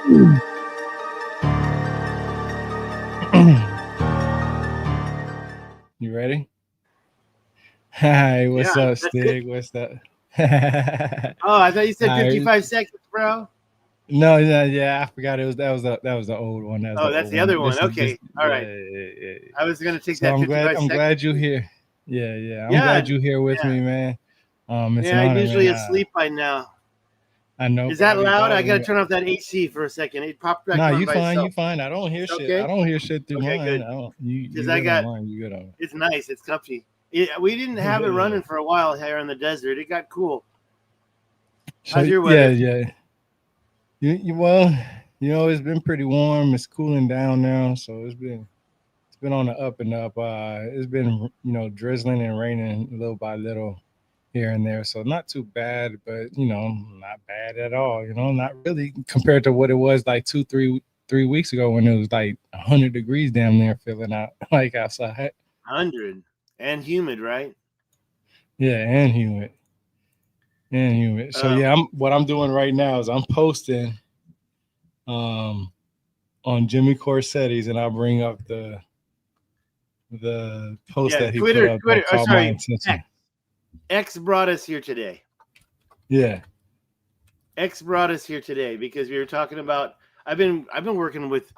You ready? Hi, what's Yeah, up, that's it. Stig? What's up? Oh, I thought you said Hi. 55 seconds, bro. No, yeah, I forgot it was that was the old one. That was the Oh, that's old the one. other one. This is this Okay. All yeah, right. yeah, yeah, yeah. I was going to take So that I'm glad 55 I'm seconds. glad you're here. Yeah. I'm Yeah. glad you're here with Yeah. me, man. It's an Yeah. I'm honor, man. usually asleep by now. I know, Is but that I'll be loud? I got bothering to you. turn off that AC for a second. It popped back Nah, on you by fine, you itself. fine. I don't hear It's shit. I okay? don't hear shit through Okay, mine. good. I don't. You Because I good on got, mine. You good on it's nice. It's comfy. We didn't have it it. running for a while here in the desert. It got cool. So How's your yeah, weather? yeah. Well, it's been pretty warm. It's cooling down now, so it's been on the up and up. It's been drizzling and raining little by little here and there, so not too bad, but not bad at all. Not really compared to what it was like 3 weeks ago when it was like 100 degrees down there, feeling out like outside. 100 and humid, right? Yeah, and humid. So Um, yeah, what I'm doing right now is I'm posting um on Jimmy Corsetti's, and I'll bring up the post yeah, that he put up Twitter. that Oh, caught my sorry. attention. X brought us here today. Yeah. X brought us here today because we were talking about. I've been working with.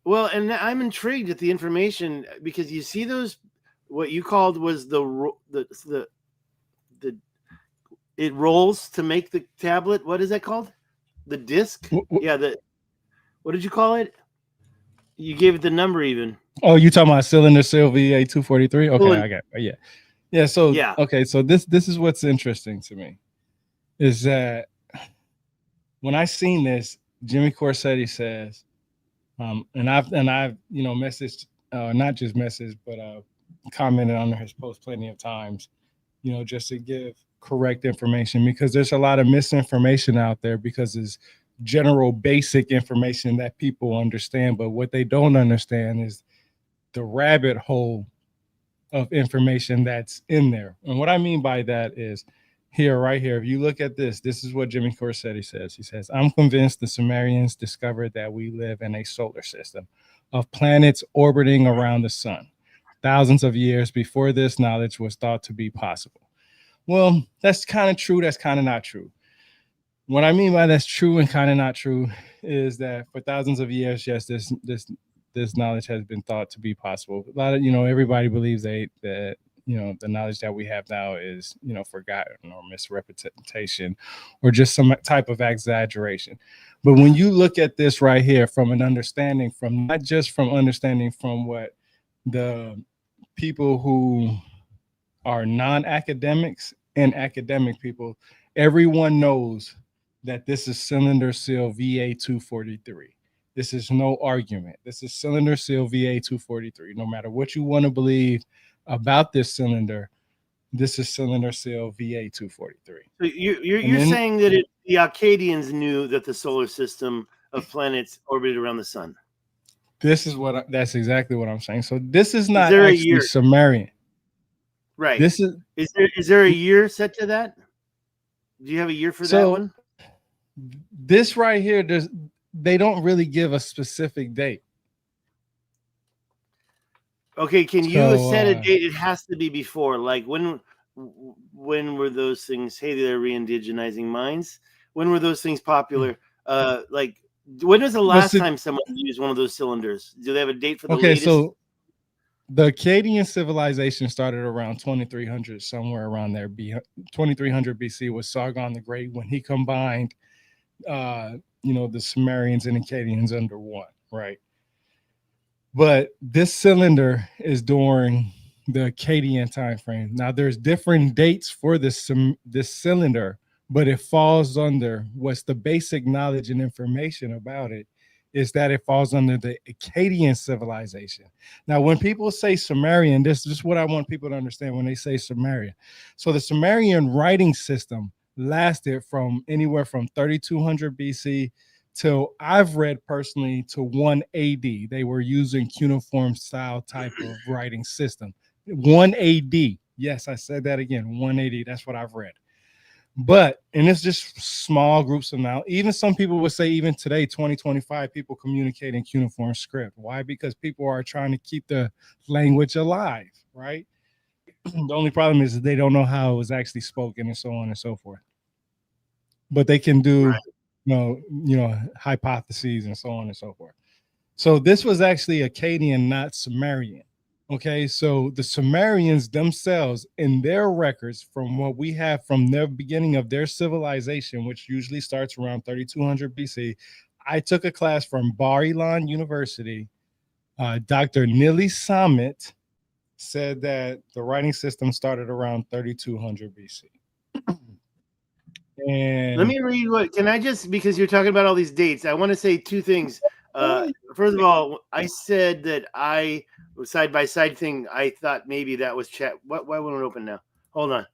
Well, and I'm intrigued at the information because you see those. What you called was the it rolls to make the tablet. What is that called? The disc. Yeah. What did you call it? You gave it the number even. Oh, you talking about cylinder seal VA 243? Okay, Pulling. I got yeah. So Yeah. okay, so this is what's interesting to me is that when I seen this, Jimmy Corsetti says, and I've messaged, not just messaged, but commented on his post plenty of times, just to give correct information because there's a lot of misinformation out there because it's general basic information that people understand, but what they don't understand is the rabbit hole of information that's in there. And what I mean by that is here, right here, if you look at this is what Jimmy Corsetti says. He says, I'm convinced the Sumerians discovered that we live in a solar system of planets orbiting around the sun. Thousands of years before this knowledge was thought to be possible. Well, that's kind of true. That's kind of not true. What I mean by that's true and kind of not true is that for thousands of years, yes, this knowledge has been thought to be possible. A lot of everybody believes that the knowledge that we have now is forgotten or misrepresentation or just some type of exaggeration. But when you look at this right here from an understanding from not just from understanding from what the people who are non-academics and academic people, everyone knows that this is cylinder seal VA 243. This is no argument. This is cylinder seal VA 243. No matter what you want to believe about this cylinder, this is cylinder seal VA 243. So you're saying that the Akkadians knew that the solar system of planets orbited around the sun. That's exactly what I'm saying. So this is not there a actually year? Sumerian. Right. This is there a year set to that? Do you have a year for that one? This right here, they don't really give a specific date. Okay, can you set a date? It has to be before. Like when were those things? Hey, they're re-indigenizing minds. When were those things popular? Like when was the last time someone used one of those cylinders? Do they have a date for the latest? So the Akkadian civilization started around 2300, somewhere around there. 2300 BC was Sargon the Great when he combined, the Sumerians and Akkadians under one, right? But this cylinder is during the Akkadian time frame. Now, there's different dates for this cylinder, but it falls under what's the basic knowledge and information about it is that it falls under the Akkadian civilization. Now, when people say Sumerian, this is what I want people to understand when they say Sumerian. So the Sumerian writing system lasted from anywhere from 3200 BC till I've read personally to 1 AD. They were using cuneiform style type of writing system. 1 AD. Yes, I said that again. 1 AD. That's what I've read. and it's just small groups of now. Even some people would say, even today, 2025, people communicate in cuneiform script. Why? Because people are trying to keep the language alive, right? The only problem is that they don't know how it was actually spoken and so on and so forth. But they can do, Right. hypotheses and so on and so forth. So this was actually Akkadian, not Sumerian. Okay, so the Sumerians themselves, in their records, from what we have from their beginning of their civilization, which usually starts around 3200 BC, I took a class from Bar-Ilan University. Dr. Nili Samet said that the writing system started around 3200 BC. And let me read what, can I just, because you're talking about all these dates, I want to say two things. First of all, I said that I side by side thing, I thought maybe that was chat. Why won't it open now? Hold on,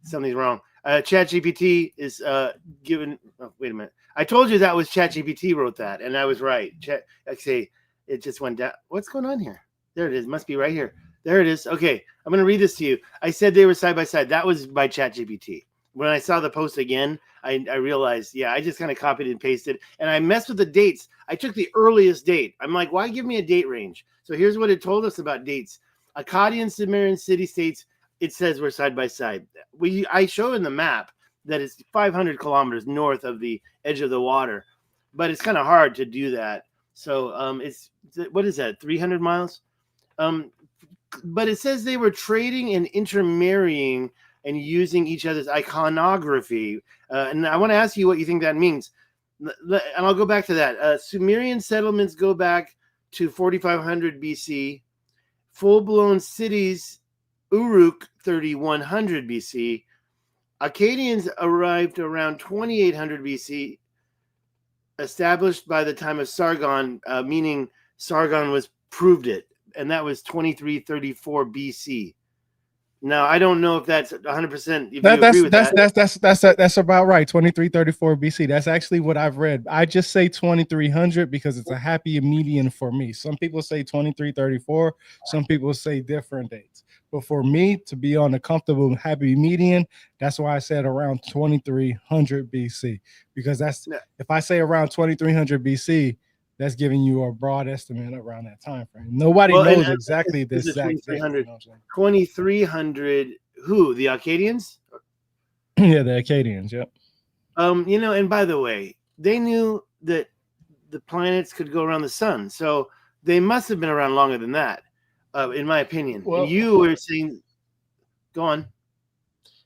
something's wrong. ChatGPT is given. Oh, wait a minute. I told you that was ChatGPT wrote that, and I was right. Okay, it just went down. What's going on here? There it is. Must be right here. There it is. Okay, I'm gonna read this to you. I said they were side by side. That was by ChatGPT. When I saw the post again, I realized, yeah, I just kind of copied and pasted, and I messed with the dates. I took the earliest date. I'm like, why give me a date range? So here's what it told us about dates. Akkadian Sumerian city-states, it says we're side by side. I show in the map that it's 500 kilometers north of the edge of the water, but it's kind of hard to do that. So what is that, 300 miles? But it says they were trading and intermarrying and using each other's iconography. And I want to ask you what you think that means. And I'll go back to that. Sumerian settlements go back to 4500 BC. Full-blown cities, Uruk, 3100 BC. Akkadians arrived around 2800 BC, established by the time of Sargon, meaning Sargon was proved it. And that was 2334 BC. Now, I don't know if that's 100%. That's about right. 2334 BC. That's actually what I've read. I just say 2300 because it's a happy median for me. Some people say 2334. Some people say different dates. But for me to be on a comfortable happy median, that's why I said around 2300 BC. Because if I say around 2300 BC, that's giving you a broad estimate around that time frame. Nobody knows exactly this exact 2300. 2300. Who? The Akkadians? Yeah, the Akkadians. Yep. And by the way, they knew that the planets could go around the sun, so they must have been around longer than that, in my opinion. Well, you were saying, go on.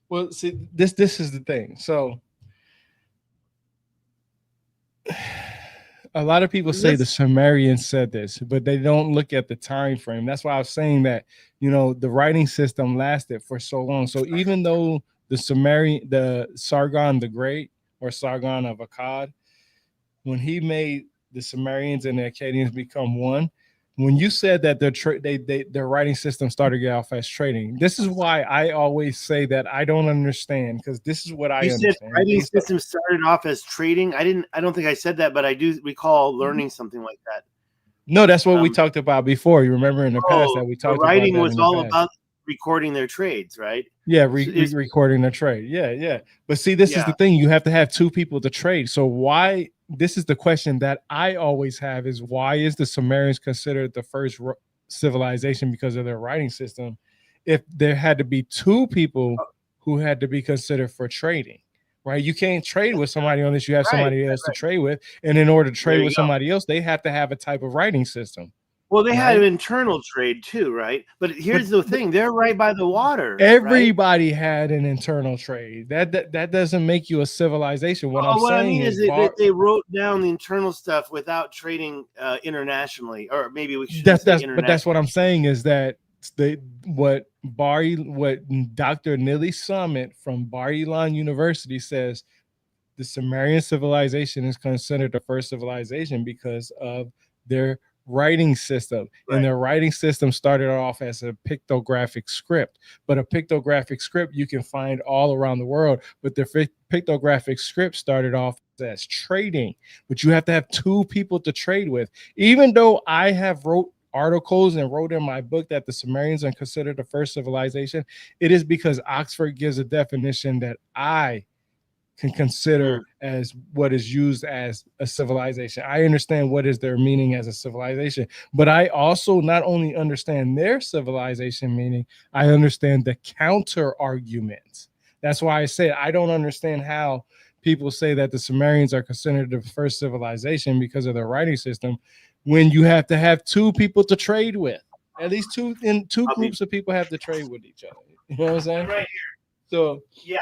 Well, see, this is the thing. So a lot of people say the Sumerians said this, but they don't look at the time frame. That's why I was saying that, the writing system lasted for so long. So even though the Sargon the Great, or Sargon of Akkad, when he made the Sumerians and the Akkadians become one, when you said that their writing system started to get off as trading, this is why I always say that I don't understand, because this is what I understand. You said writing system started off as trading. I don't think I said that, but I do recall learning something like that. No, that's what we talked about before. You remember in the past that we talked about writing was all about recording their trades, right? Yeah, recording their trade. Yeah. But see, this is the thing. You have to have two people to trade. So why? This is the question that I always have, is why is the Sumerians considered the first civilization because of their writing system, if there had to be two people who had to be considered for trading, right? You can't trade with somebody unless you have somebody else to trade with. And in order to trade with somebody else, they have to have a type of writing system. Well, they had an internal trade too, right? But here's the thing: they're right by the water. Everybody had an internal trade. That doesn't make you a civilization. What I mean is that they wrote down the internal stuff without trading internationally, or maybe we should. But that's what I'm saying, is that what Dr. Nili Summit from Bar-Ilan University says, the Sumerian civilization is considered the first civilization because of their writing system. And their writing system started off as a pictographic script, but a pictographic script you can find all around the world. But the pictographic script started off as trading, but you have to have two people to trade with. Even though I have wrote articles and wrote in my book that the Sumerians are considered the first civilization, it is because Oxford gives a definition that I can consider as what is used as a civilization. I understand what is their meaning as a civilization, but I also not only understand their civilization meaning, I understand the counter arguments. That's why I said I don't understand how people say that the Sumerians are considered the first civilization because of their writing system, when you have to have two people to trade with. At least two groups of people have to trade with each other. You know what I'm saying? Right here. So yeah.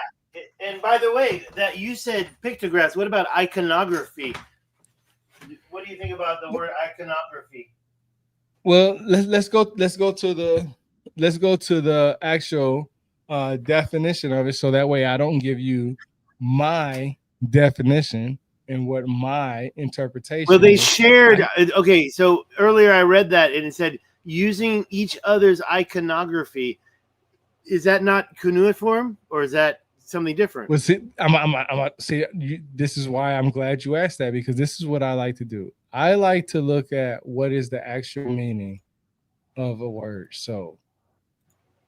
And by the way, that you said pictographs. What about iconography? What do you think about the word iconography? Well, let's go to the actual definition of it, so that way I don't give you my definition and what my interpretation. Well, they shared. Okay, so earlier I read that and it said using each other's iconography. Is that not cuneiform, or is that something different? Well, see, this is why I'm glad you asked that, because this is what I like to do. I like to look at what is the actual meaning of a word. So,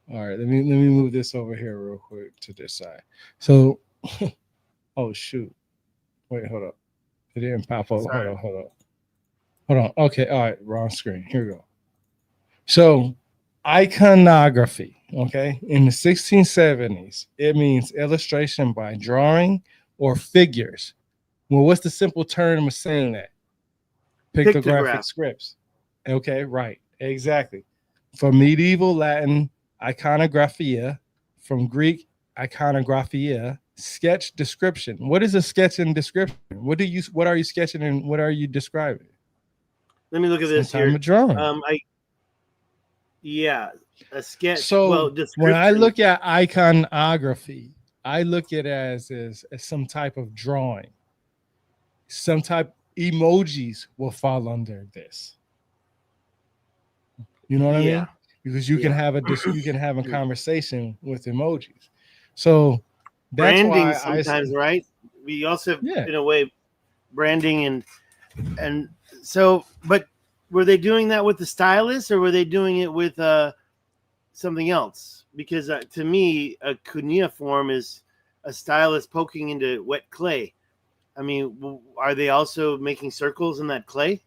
all right, let me move this over here real quick to this side. So, oh shoot, wait, hold up, it didn't pop up. Hold on. Okay, all right, wrong screen. Here we go. So, iconography. Okay, in the 1670s, it means illustration by drawing or figures. Well, what's the simple term of saying that? Pictographic scripts. Okay, right, exactly. From medieval Latin, iconographia, from Greek, iconographia, sketch description. What is a sketch and description? What are you sketching and what are you describing? Let me look at this here. A drawing. A sketch. So when I look at iconography, I look at it as some type of drawing. Some type emojis will fall under this. You know what I mean? Because you can have a conversation with emojis. So that's branding why sometimes, right? We also have, in a way, branding and so. But were they doing that with the stylus, or were they doing it with something else? Because to me, a cuneiform is a stylus poking into wet clay. I mean, are they also making circles in that clay?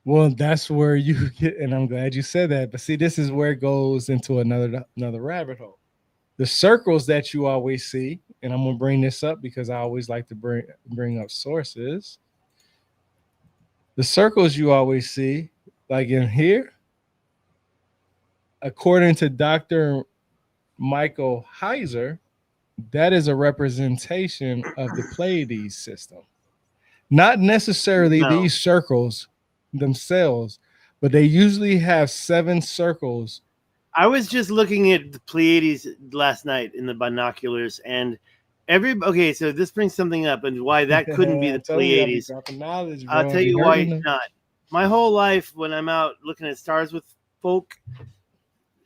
Well, that's where you get, and I'm glad you said that. But see, this is where it goes into another rabbit hole. The circles that you always see, and I'm gonna bring this up because I always like to bring up sources. The circles you always see, like in here, according to Dr. Michael Heiser, that is a representation of the Pleiades system. Not necessarily these circles themselves, but they usually have 7 circles. I was just looking at the Pleiades last night in the binoculars, and okay, so this brings something up, and why that couldn't be the Pleiades. I'll tell you why it's not. My whole life, when I'm out looking at stars with folk,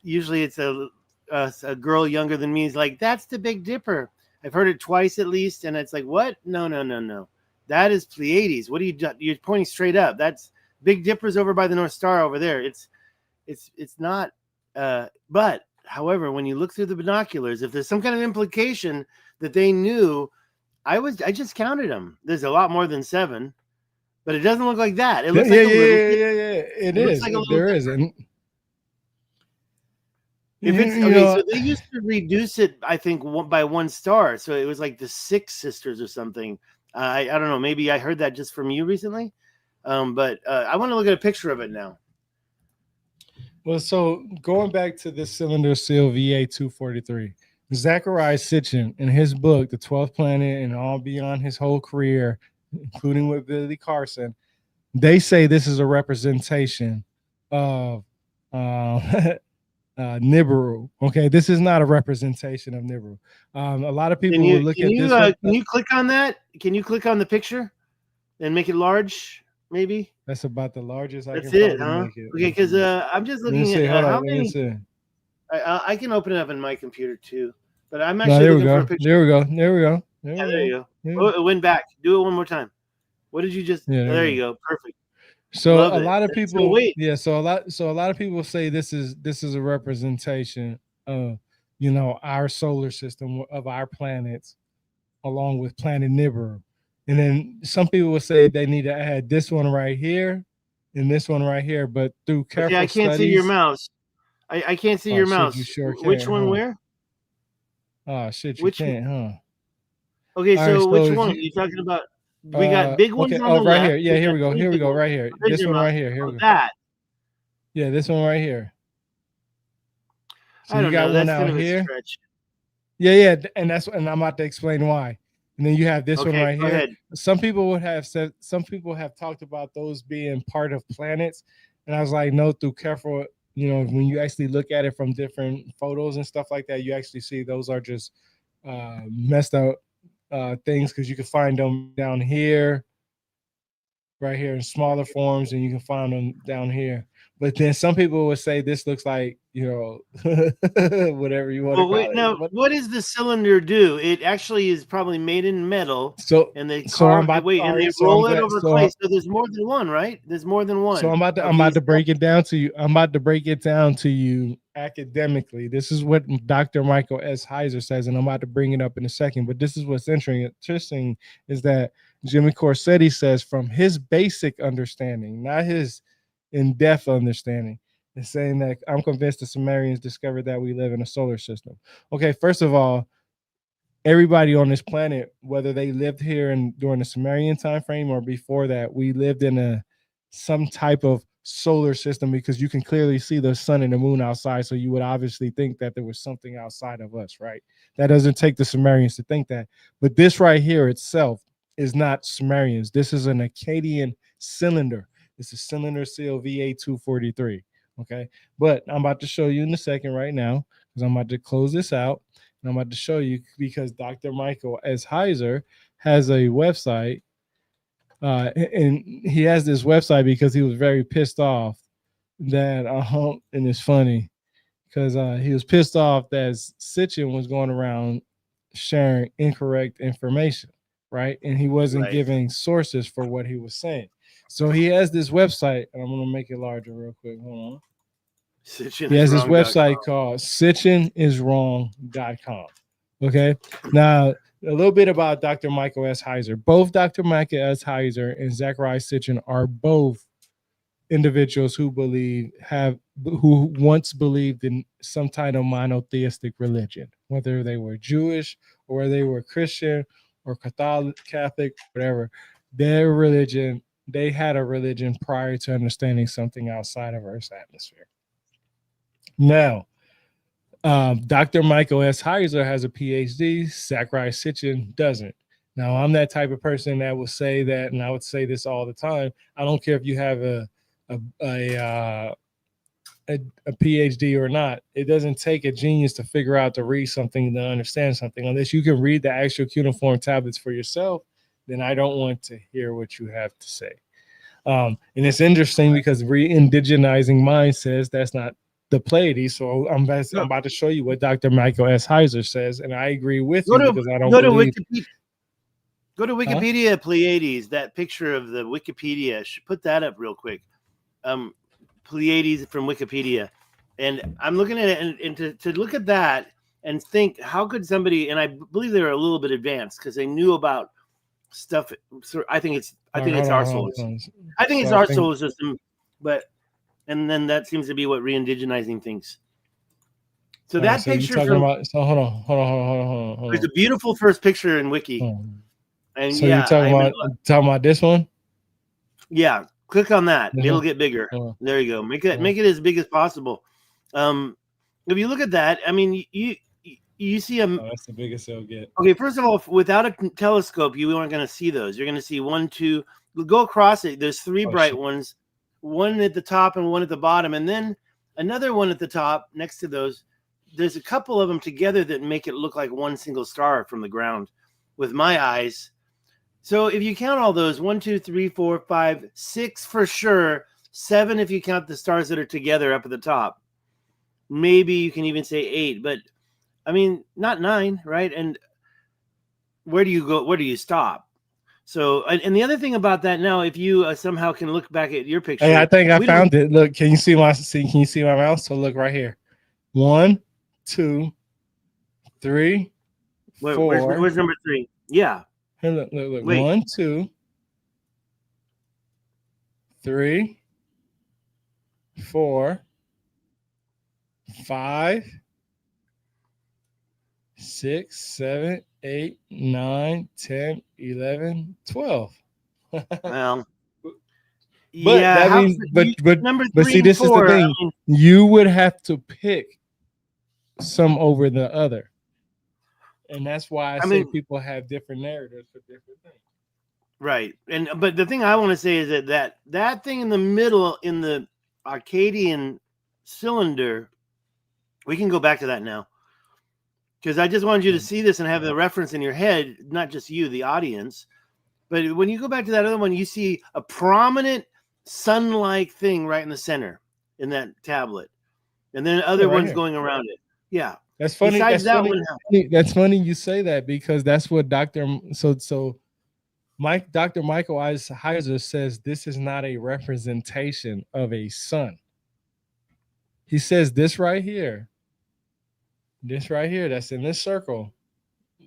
usually it's a girl younger than me is like, "That's the Big Dipper." I've heard it twice at least, and it's like, "What? No. That is Pleiades. What are you doing? You're pointing straight up. That's Big Dipper's over by the North Star over there." It's not. But however, when you look through the binoculars, if there's some kind of implication that they knew, I just counted them. There's a lot more than 7, but it doesn't look like that. It looks like it is. Like there is. And if it's okay, so they used to reduce it, I think, by 1 star. So it was like the 6 sisters or something. I don't know. Maybe I heard that just from you recently. But I want to look at a picture of it now. Well, so going back to this cylinder seal VA243, Zachariah Sitchin, in his book, The 12th Planet and All Beyond his whole career, including with Billy Carson, they say this is a representation of Nibiru. Okay, this is not a representation of Nibiru. A lot of people will look at this. Can you click on that? Can you click on the picture and make it large? Maybe that's about the largest I can make it. Okay, because I'm just looking at how many. I can open it up in my computer too, but I'm actually looking for a picture. There we go. There you go. Oh, it went back. Do it one more time. What did you just? There you go. Perfect. So a lot of people, so a lot of people say this is a representation of, our solar system, of our planets, along with planet Nibiru. And then some people will say they need to add this one right here and this one right here. But through careful Okay, I can't see your studies, mouse. I can't see oh your shit, you mouse. sure Which can, one? huh? Where? Oh shit, you Which? can't, huh? Okay, All right, so so which if one? Are you you talking about? We got big ones okay, on oh the right here. left. Yeah, We here got we go. three Here we big go, ones. right here. There's This your one mouse. right here. Here Oh, we go. that. Yeah, this one right here. So I you don't know. got one That's out kind of a here. stretch. Yeah, and I'm about to explain why. And then you have this one Okay, right go here. ahead. Some people have talked about those being part of planets, and I was like, no. Through careful, when you actually look at it from different photos and stuff like that, you actually see those are just messed up things, because you can find them down here, right here in smaller forms, and you can find them down here. But then some people would say this looks like, whatever you want to Well, call wait, it. now, what does the cylinder do? It actually is probably made in metal, So and they so I'm carve. about Wait, all and they right. So I'm roll it glad. over clay. So there's more than one, right? There's more than So one I'm of about these. to break it down to you. I'm about to break it down to you academically. This is what Dr. Michael S. Heiser says, and I'm about to bring it up in a second. But this is what's interesting is that Jimmy Corsetti says, from his basic understanding, not his in-depth understanding, is saying that I'm convinced the Sumerians discovered that we live in a solar system. Okay, first of all, everybody on this planet, whether they lived here during the Sumerian time frame or before that, we lived in some type of solar system, because you can clearly see the sun and the moon outside. So you would obviously think that there was something outside of us, right? That doesn't take the Sumerians to think that. But this right here itself is not Sumerians. This is an Akkadian cylinder. It's a cylinder seal VA243. Okay. But I'm about to show you in a second right now, because I'm about to close this out. And I'm about to show you, because Dr. Michael S. Heiser has a website. And he has this website because he was very pissed off that, and it's funny because he was pissed off that Sitchin was going around sharing incorrect information, right? And he wasn't giving sources for what he was saying. So he has this website, and I'm going to make it larger real quick. Hold on. He has this website called sitchiniswrong.com. Okay. Now, a little bit about Dr. Michael S. Heiser. Both Dr. Michael S. Heiser and Zachariah Sitchin are both individuals who once believed in some kind of monotheistic religion, whether they were Jewish or they were Christian or Catholic, whatever. Their religion, they had a religion prior to understanding something outside of Earth's atmosphere. Now, Dr. Michael S. Heiser has a PhD. Zachariah Sitchin doesn't. Now, I'm that type of person that will say that, and I would say this all the time. I don't care if you have a PhD or not. It doesn't take a genius to figure out to read something, to understand something. Unless you can read the actual cuneiform tablets for yourself, then I don't want to hear what you have to say. And it's interesting because re-indigenizing mind says that's not the Pleiades. So I'm about to show you what Dr. Michael S. Heiser says, and I agree with you because I don't believe. Go to Wikipedia, Pleiades. That picture of the Wikipedia. Put that up real quick. Pleiades from Wikipedia, and I'm looking at it, and to look at that and think, how could somebody? And I believe they were a little bit advanced because they knew about stuff. So I think it's our solar system. I think it's our solar system, and then that seems to be what re-indigenizing thinks. So that picture from hold on. There's a beautiful first picture in Wiki. And so you're talking about this one? Yeah, click on that. It'll get bigger. There you go. Make it as big as possible. If you look at that, I mean, you see that's the biggest it'll get. Okay, first of all, without a telescope, you aren't going to see those. You're going to see one, two. Go across it. There's three bright ones, one at the top and one at the bottom, and then another one at the top next to those. There's a couple of them together that make it look like one single star from the ground with my eyes. So if you count all those, 1, 2, 3, 4, 5, 6 for sure, 7 if you count the stars that are together up at the top. Maybe you can even say 8, but I mean, not 9, right? And where do you go? Where do you stop? So, and the other thing about that now, if you somehow can look back at your picture. Hey, I think I found it. Look, can you see my mouse? So look right here. 1, 2, 3, Where's number 3? Yeah. Here, look. Wait. 1, 2, 3, 4, 5, 6, 7, 8, 9, 10, 11, 12. Well, But yeah, that means, number 3 but see, and this 4, is the thing. You would have to pick some over the other, and that's why I say people have different narratives for different things. Right, but the thing I want to say is that thing in the middle in the Akkadian cylinder, we can go back to that now, because I just wanted you to see this and have the reference in your head, not just you, the audience. But when you go back to that other one, you see a prominent sun-like thing right in the center in that tablet, and then other ones here going around it. Yeah, that's funny. Besides that's funny. That's funny you say that, because that's what Dr. Michael Heiser says. This is not a representation of a sun. He says this right here, that's in this circle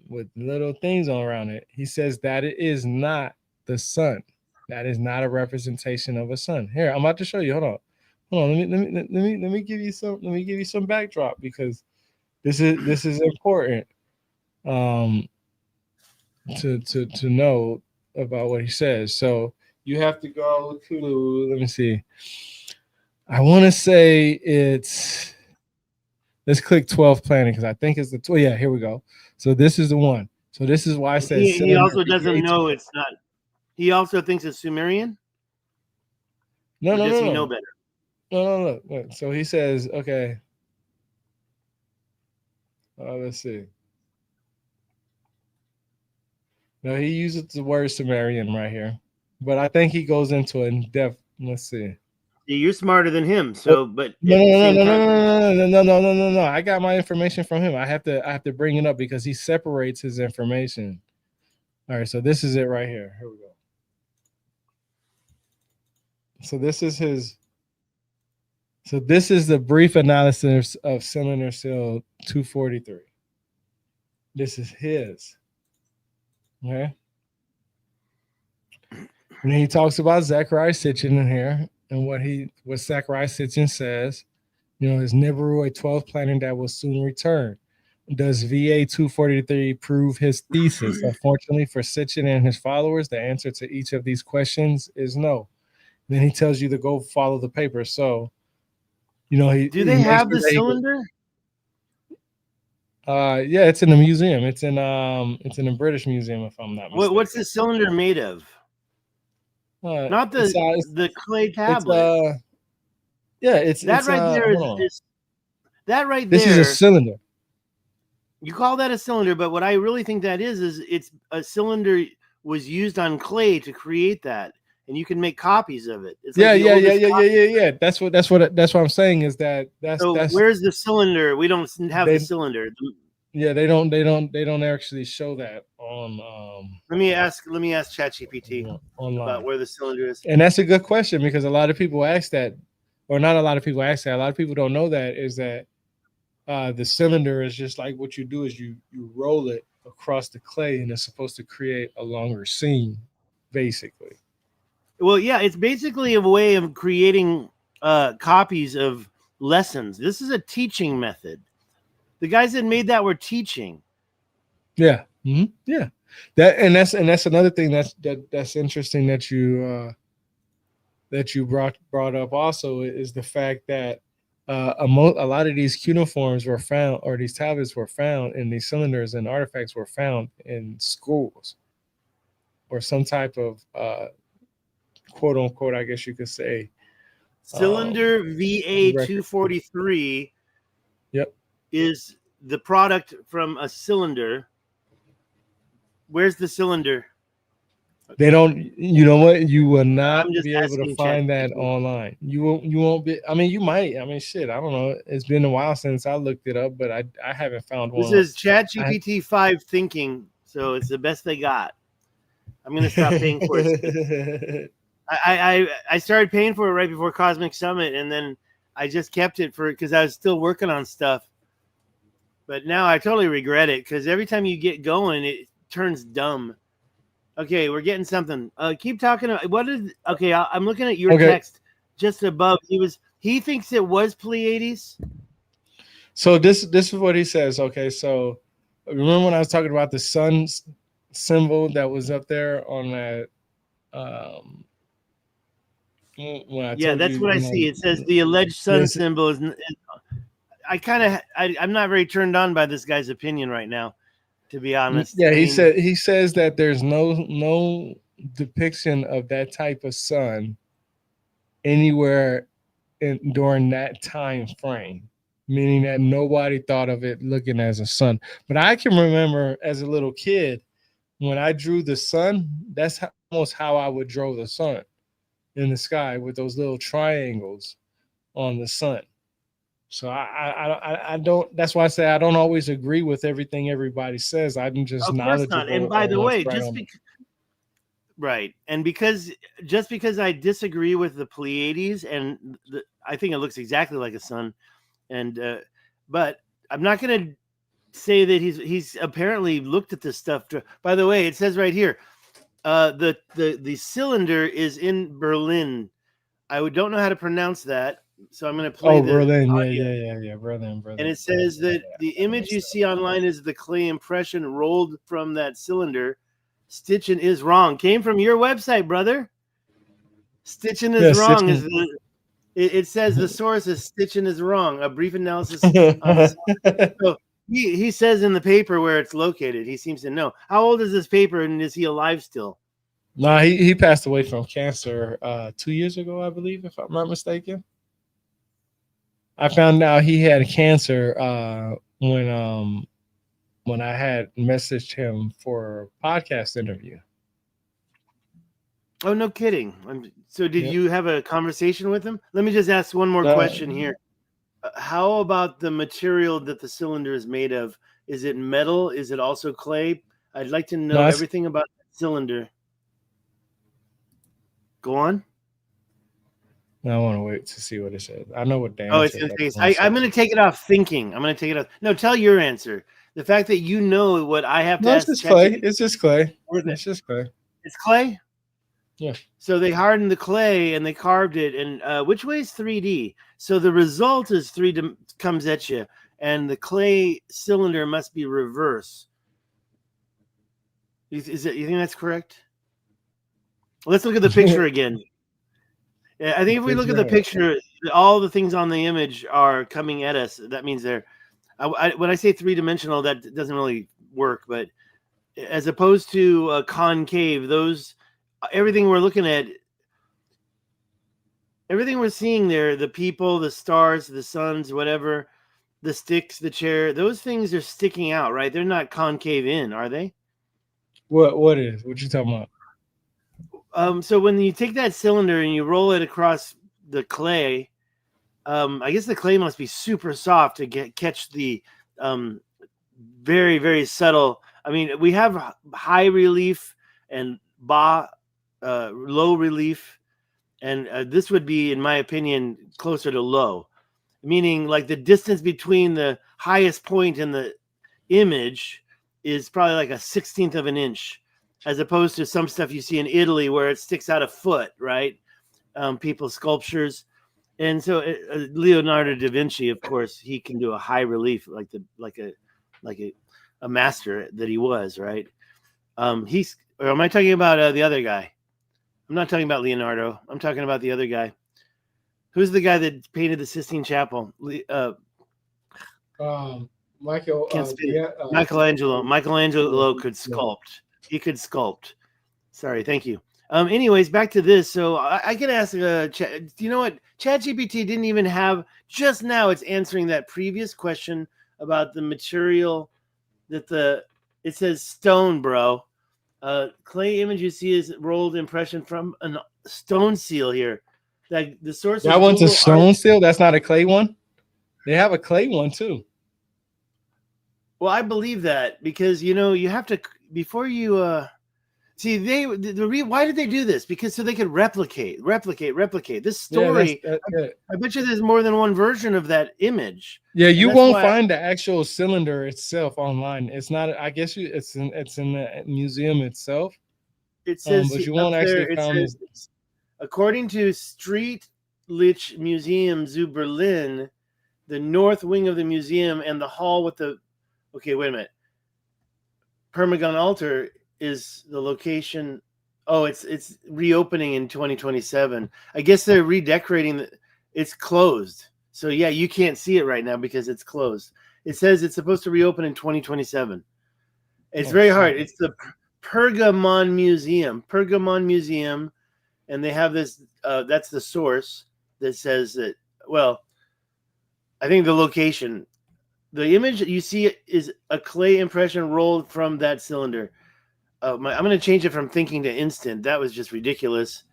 with little things all around it. He says that it is not the sun. That is not a representation of a sun. Here, I'm about to show you. Hold on. Let me give you some. Let me give you some backdrop, because this is important to know about what he says. So you have to go to, let me see. I want to say it's, let's click 12 planning, because I think it's the 12. Yeah, here we go. So this is the one. So this is why I said he also doesn't know it's not. He also thinks it's Sumerian. No, does he know better? No. Look. So he says, okay. Let's see. No, he uses the word Sumerian right here, but I think he goes into it in depth. Let's see. Yeah, you're smarter than him, so but no. I got my information from him. I have to bring it up because he separates his information. All right, so this is it right here. Here we go. So this is his. So this is the brief analysis of cylinder seal 243. This is his. Okay. And he talks about Zachariah Sitchin in here, and what Zachariah Sitchin says, is Nibiru a 12th planet that will soon return? Does VA 243 prove his thesis? Unfortunately for Sitchin and his followers, the answer to each of these questions is no. Then he tells you to go follow the paper. So, do they have the cylinder? Yeah, it's in the museum. It's in the British Museum, if I'm not mistaken. What's the cylinder made of? Not the clay tablet. It's that right there. That right there. This is a cylinder. You call that a cylinder, but what I really think that is it's a cylinder was used on clay to create that, and you can make copies of it. It's yeah. That's what I'm saying is that's. Where's the cylinder? We don't have the cylinder. Yeah, they don't actually show that on. Let me ask ChatGPT about where the cylinder is. And that's a good question, because a lot of people ask that, or not a lot of people ask that. A lot of people don't know that is that the cylinder is just like what you do is you roll it across the clay, and it's supposed to create a longer seam, basically. Well, yeah, it's basically a way of creating copies of lessons. This is a teaching method. The guys that made that were teaching. Yeah, yeah. That's another thing that's interesting that you brought up also is the fact that a lot of these cuneiforms were found, or these tablets were found, and these cylinders and artifacts were found in schools, or some type of quote unquote, I guess you could say, cylinder VA 243. Yep. Is the product from a cylinder. Where's the cylinder? They don't, you know what? You will not be able to find that online. You won't be, I mean, you might. I mean, shit, I don't know. It's been a while since I looked it up, but I haven't found one. This is ChatGPT 5 thinking, so it's the best they got. I'm going to stop paying for it. I started paying for it right before Cosmic Summit, and then I just kept it because I was still working on stuff. But now I totally regret it because every time you get going, it turns dumb. Okay, we're getting something. Keep talking. What is? Okay, I'm looking at your text just above. He thinks it was Pleiades. So this is what he says. Okay, so remember when I was talking about the sun symbol that was up there on that? When I told that's you, what I see. It says the alleged sun symbol is. I'm not very turned on by this guy's opinion right now, to be honest. Yeah, he says that there's no depiction of that type of sun anywhere during that time frame, meaning that nobody thought of it looking as a sun. But I can remember as a little kid when I drew the sun, that's almost how I would draw the sun in the sky with those little triangles on the sun. So I don't. That's why I say I don't always agree with everything everybody says. I'm just knowledgeable. And by the way, just because I disagree with the Pleiades, and I think it looks exactly like a sun, and but I'm not going to say that he's apparently looked at this stuff. By the way, it says right here, the cylinder is in Berlin. I don't know how to pronounce that. So I'm going to play Berlin. Yeah, Berlin. And it says that the image you see online is the clay impression rolled from that cylinder. Stitching is wrong. Came from your website, brother. Stitching is wrong. It says the source is Stitching is wrong. A brief analysis. So he says in the paper where it's located. He seems to know. How old is this paper, and is he alive still? No, he passed away from cancer 2 years ago, I believe, if I'm not mistaken. I found out he had cancer when I had messaged him for a podcast interview. Oh, no kidding. So did you have a conversation with him? Let me just ask one more question here. How about the material that the cylinder is made of? Is it metal? Is it also clay? I'd like to know everything about the cylinder. Go on. I want to wait to see what it says. I know what Dan. It's going to say. I'm going to take it off thinking. I'm going to take it off. No, tell your answer. The fact that you know what I have to ask. It's clay. It's just clay. It's just clay. It's clay? Yeah. So they hardened the clay and they carved it. And which way is 3D? So the result is 3D comes at you. And the clay cylinder must be reverse. You think that's correct? Let's look at the picture again. I think if we look at the picture, all the things on the image are coming at us. That means they're. When I say three-dimensional, that doesn't really work. But as opposed to concave, everything we're looking at, everything we're seeing there, the people, the stars, the suns, whatever, the sticks, the chair, those things are sticking out, right? They're not concave in, are they? What is? What you talking about? So when you take that cylinder and you roll it across the clay, I guess the clay must be super soft to catch the very, very subtle. I mean, we have high relief and low relief, and this would be, in my opinion, closer to low, meaning like the distance between the highest point and the image is probably like a 1/16 of an inch. As opposed to some stuff you see in Italy where it sticks out a foot, right? People's sculptures. And so Leonardo da Vinci, of course, he can do a high relief like a master that he was, right? Or am I talking about the other guy? I'm not talking about Leonardo. I'm talking about the other guy. Who's the guy that painted the Sistine Chapel? Michelangelo. Michelangelo could sculpt. He could sculpt. Sorry, thank you. Anyways, back to this. So I can ask do you know what? ChatGPT didn't even have, just now it's answering that previous question about the material that it says stone, bro. Clay image you see is rolled impression from a stone seal here. That the source. That one's a stone seal? That's not a clay one? They have a clay one too. Well, I believe that because, you have to, before you, See, why did they do this? Because so they could replicate. This story, I bet you there's more than one version of that image. Yeah, you won't find the actual cylinder itself online. It's not. I guess it's in the museum itself. It says, but you won't actually find it. According to Streetlich Museum zu Berlin, the north wing of the museum and the hall with the wait a minute. Pergamon altar is the location. Oh, it's reopening in 2027. I guess they're redecorating. It's closed. So yeah, you can't see it right now because it's closed. It says it's supposed to reopen in 2027. It's very hard. It's the Pergamon Museum, and they have this. That's the source that says that. Well, I think the location, the image that you see is a clay impression rolled from that cylinder. I'm going to change it from thinking to instant. That was just ridiculous.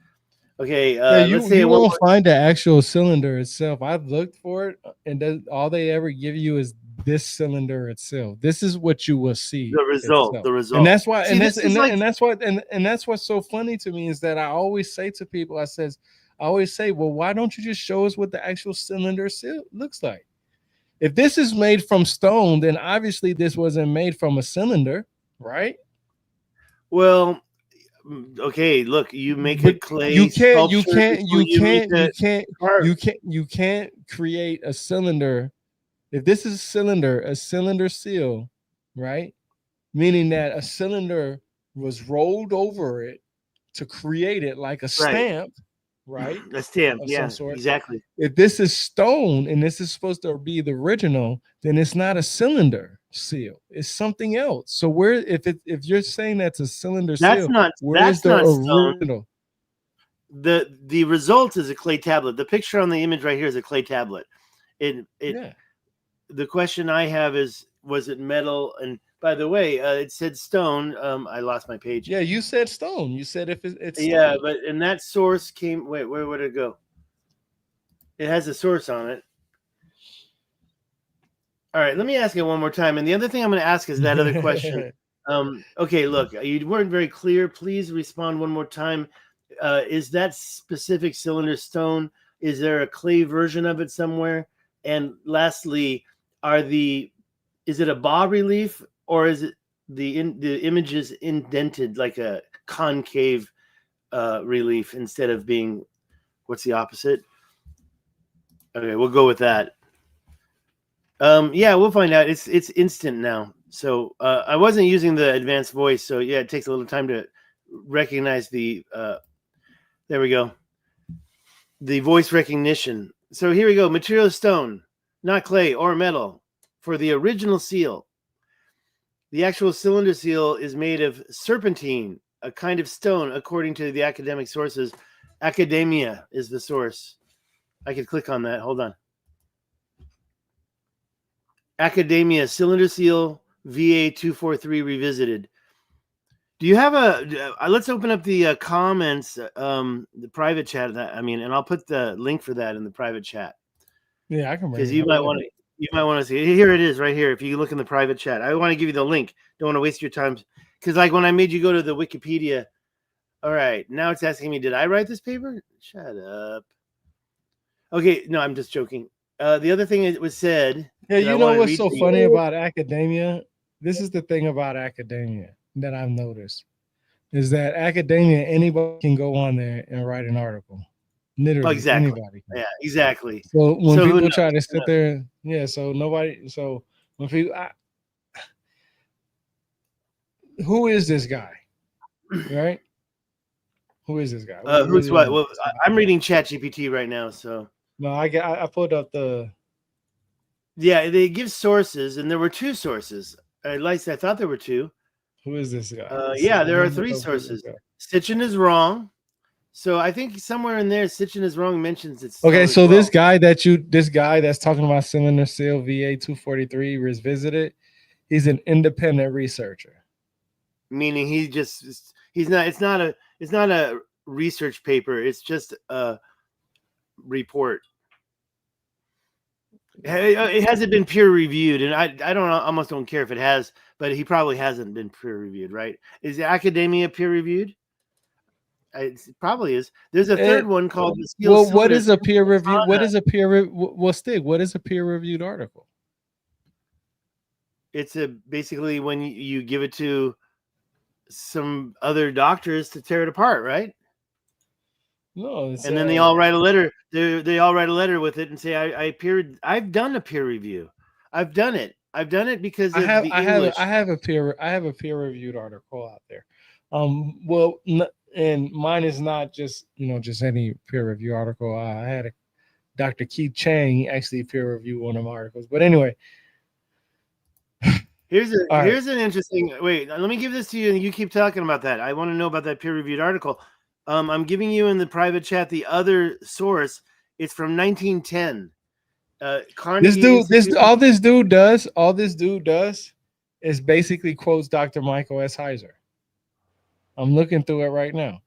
Okay, let's say you won't find the actual cylinder itself. I've looked for it, and all they ever give you is this cylinder itself. This is what you will see. The result, and that's why, and that's what's so funny to me is that I always say to people, I always say, well, why don't you just show us what the actual cylinder looks like? If this is made from stone, then obviously this wasn't made from a cylinder, right? Well, okay, look, you make a clay. You can't create a cylinder. If this is a cylinder seal, right? Meaning that a cylinder was rolled over it to create it like a stamp, right? A stamp, yeah, exactly. If this is stone and this is supposed to be the original, then it's not a cylinder seal. It's something else. So if you're saying that's a cylinder seal, where's the original? The result is a clay tablet. The picture on the image right here is a clay tablet. The question I have is, was it metal? And by the way, it said stone. I lost my page. Yeah, you said stone. You said if it's stone. Yeah, but and that source came. Wait, where would it go? It has a source on it. All right, let me ask it one more time. And the other thing I'm going to ask is that other question. Okay, look, you weren't very clear. Please respond one more time. Is that specific cylinder stone? Is there a clay version of it somewhere? And lastly, is it a bas relief or is it the image is indented like a concave relief instead of being, what's the opposite? Okay, we'll go with that. Yeah, we'll find out. It's instant now. So I wasn't using the advanced voice, so yeah, it takes a little time to recognize the. There we go. The voice recognition. So here we go. Material stone, not clay or metal, for the original seal. The actual cylinder seal is made of serpentine, a kind of stone, according to the academic sources. Academia is the source. I could click on that. Hold on. Academia cylinder seal VA 243 revisited. Do you have let's open up the comments, the private chat. And I'll put the link for that in the private chat. Yeah, I can. Because you might want to see it. Here it is right here. If you look in the private chat, I want to give you the link. Don't want to waste your time. Because like when I made you go to the Wikipedia. All right, now it's asking me, did I write this paper? Shut up. Okay, no, I'm just joking. The other thing it was said. Yeah, you know what's so funny about academia? This is the thing about academia that I've noticed is that academia, anybody can go on there and write an article. Literally, anybody can. Yeah, exactly. So when people try to sit there, so nobody. So when people, who is this guy? Right? Who is this guy? Who's what? Well, I'm reading ChatGPT right now, so. No, I pulled up the. Yeah, they give sources, and there were two sources. At least I thought there were two. Who is this guy? Yeah, there are three sources. Sitchin is wrong. So I think somewhere in there, Sitchin is wrong mentions it's. Okay, so this guy that's talking about cylinder seal VA 243 revisited, he's an independent researcher. Meaning it's not a research paper. It's just a report. It hasn't been peer reviewed, and I almost don't care if it has, but he probably hasn't been peer reviewed, right? Is academia peer reviewed? It probably is. There's a third one called the Steel Well, Cylinder. what is a peer review? What is a peer? Well, Stig, what is a peer reviewed article? It's basically when you give it to some other doctors to tear it apart, right? No, and then they all write a letter. They all write a letter with it and say, I've done a peer review. I've done it because of the English. I have a peer reviewed article out there. And mine is not just just any peer review article. I had a Dr. Keith Chang actually peer review one of my articles. But anyway, here's an interesting. Wait, let me give this to you, and you keep talking about that. I want to know about that peer reviewed article. I'm giving you in the private chat the other source. It's from 1910. All this dude does is basically quotes Dr. Michael S. Heiser. I'm looking through it right now.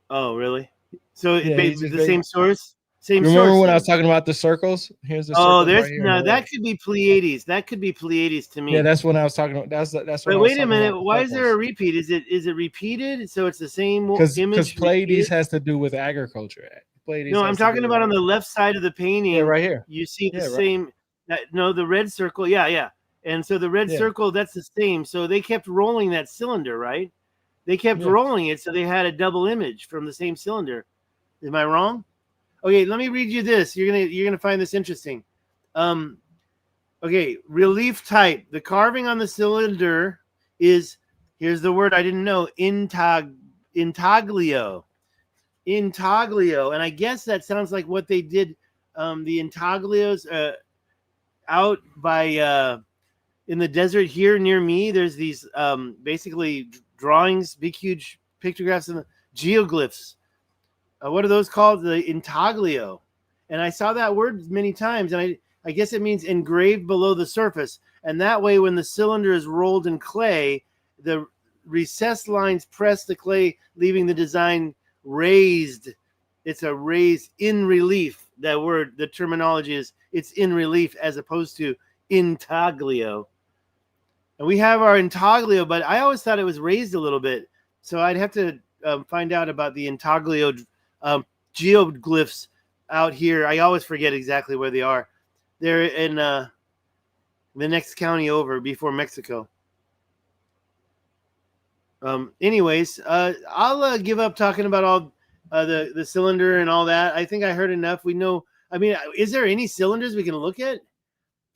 Oh, really? So it's the same source? Remember when I was talking about the circles? Here's the circle. Oh, there's that could be Pleiades. That could be Pleiades to me. Yeah, that's when I was talking about. That's what. But wait a minute. Why is there a repeat? Is it repeated? So it's the same image? Because Pleiades has to do with agriculture. Pleiades. No, I'm talking about on the left side of the painting. Yeah, right here. You see the same. No, the red circle. Yeah. And so the red circle, that's the same. So they kept rolling that cylinder, right? They kept rolling it, so they had a double image from the same cylinder. Am I wrong? Okay, let me read you this. You're gonna find this interesting. Okay, relief type. The carving on the cylinder is, here's the word I didn't know, intaglio. Intaglio, and I guess that sounds like what they did. The intaglios out by in the desert here near me. There's these basically drawings, big huge pictographs and geoglyphs. What are those called? The intaglio. And I saw that word many times, and I guess it means engraved below the surface. And that way, when the cylinder is rolled in clay, the recessed lines press the clay, leaving the design raised. It's a raised in relief. That word, the terminology is it's in relief as opposed to intaglio. And we have our intaglio, but I always thought it was raised a little bit. So I'd have to find out about the intaglio geoglyphs out here. I always forget exactly where they are. They're in the next county over before Mexico. Anyways, I'll give up talking about all the cylinder and all that. I think I heard enough. We know. I mean, is there any cylinders we can look at?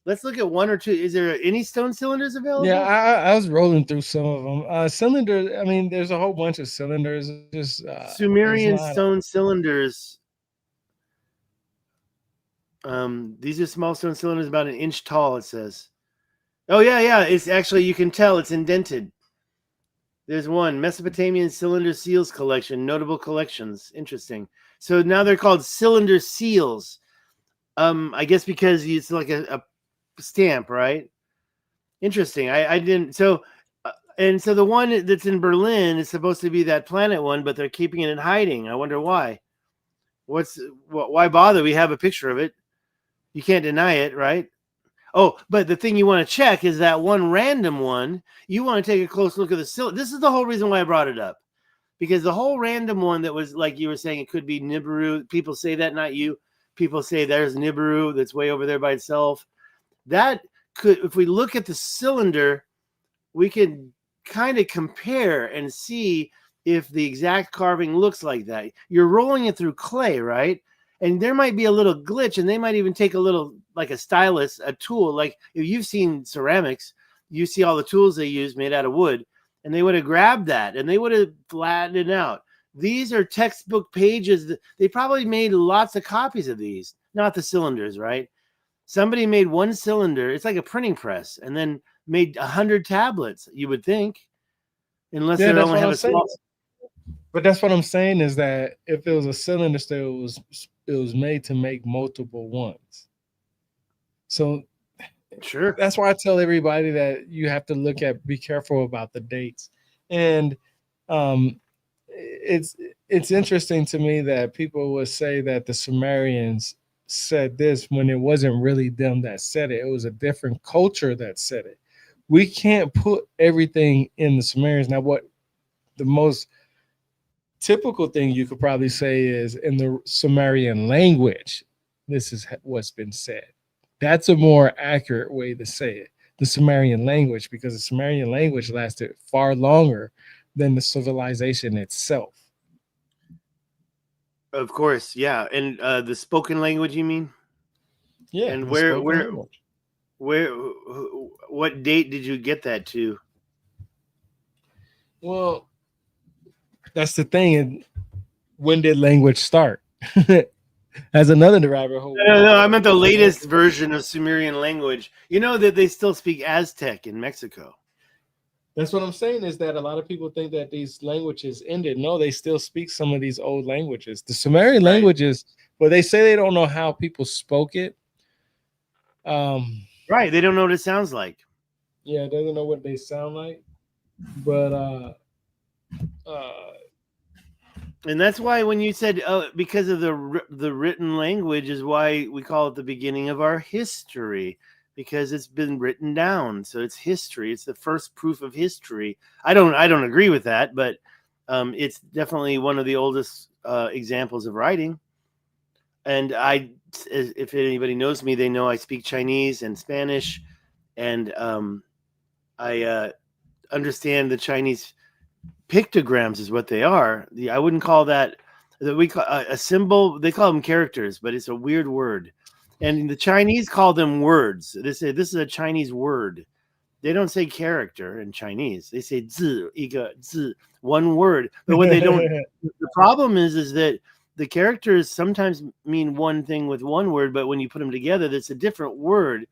Let's look at one or two. Is there any stone cylinders available? Yeah, I was rolling through some of them. Cylinders. I mean, there's a whole bunch of cylinders. Just Sumerian stone cylinders. These are small stone cylinders about an inch tall. It says. Oh yeah. It's actually, you can tell it's indented. There's one Mesopotamian cylinder seals collection, notable collections. Interesting. So now they're called cylinder seals. I guess because it's like a stamp, right? Interesting. I didn't. So, and so the one that's in Berlin is supposed to be that planet one, but they're keeping it in hiding. I wonder why. Why bother? We have a picture of it. You can't deny it, right? Oh, but the thing you want to check is that one random one. You want to take a close look at the cylinder. This is the whole reason why I brought it up, because the whole random one that was like you were saying, it could be Nibiru. People say that, not you. People say there's Nibiru that's way over there by itself. That could, if we look at the cylinder, we can kind of compare and see if the exact carving looks like that. You're rolling it through clay, right? And there might be a little glitch, and they might even take a little, like a stylus, a tool. Like if you've seen ceramics, you see all the tools they use made out of wood, and they would have grabbed that and they would have flattened it out. These are textbook pages. They probably made lots of copies of these, not the cylinders, right? Somebody made one cylinder. It's like a printing press, and then made 100 tablets, you would think, unless they only have a small. But that's what I'm saying is that if it was a cylinder still, it was made to make multiple ones. So sure, that's why I tell everybody that you have to be careful about the dates. And it's interesting to me that people would say that the Sumerians said this when it wasn't really them that said it. It was a different culture that said it. we can't put everything in the Sumerians. Now, what the most typical thing you could probably say is in the Sumerian language, this is what's been said. That's a more accurate way to say it. The Sumerian language, because the Sumerian language lasted far longer than the civilization itself. Of course, yeah. And the spoken language, you mean? Yeah. And where, what date did you get that to? Well, that's the thing. And when did language start? As another rabbit hole. No, I meant the latest version of Sumerian language. You know that they still speak Aztec in Mexico. That's what I'm saying, is that a lot of people think that these languages ended. No, they still speak some of these old languages. The Sumerian languages, but they say they don't know how people spoke it. Right, they don't know what it sounds like. Yeah, they don't know what they sound like. But and that's why when you said because of the written language is why we call it the beginning of our history, because it's been written down. So it's history. It's the first proof of history. I don't agree with that, but it's definitely one of the oldest examples of writing. And if anybody knows me, they know I speak Chinese and Spanish, and I understand the Chinese pictograms is what they are. I wouldn't call that we call a symbol. They call them characters, but it's a weird word. And the Chinese call them words. They say this is a Chinese word. They don't say character in Chinese. They say zi, 一个字, one word. But what they don't, the problem is that the characters sometimes mean one thing with one word, but when you put them together, that's a different word.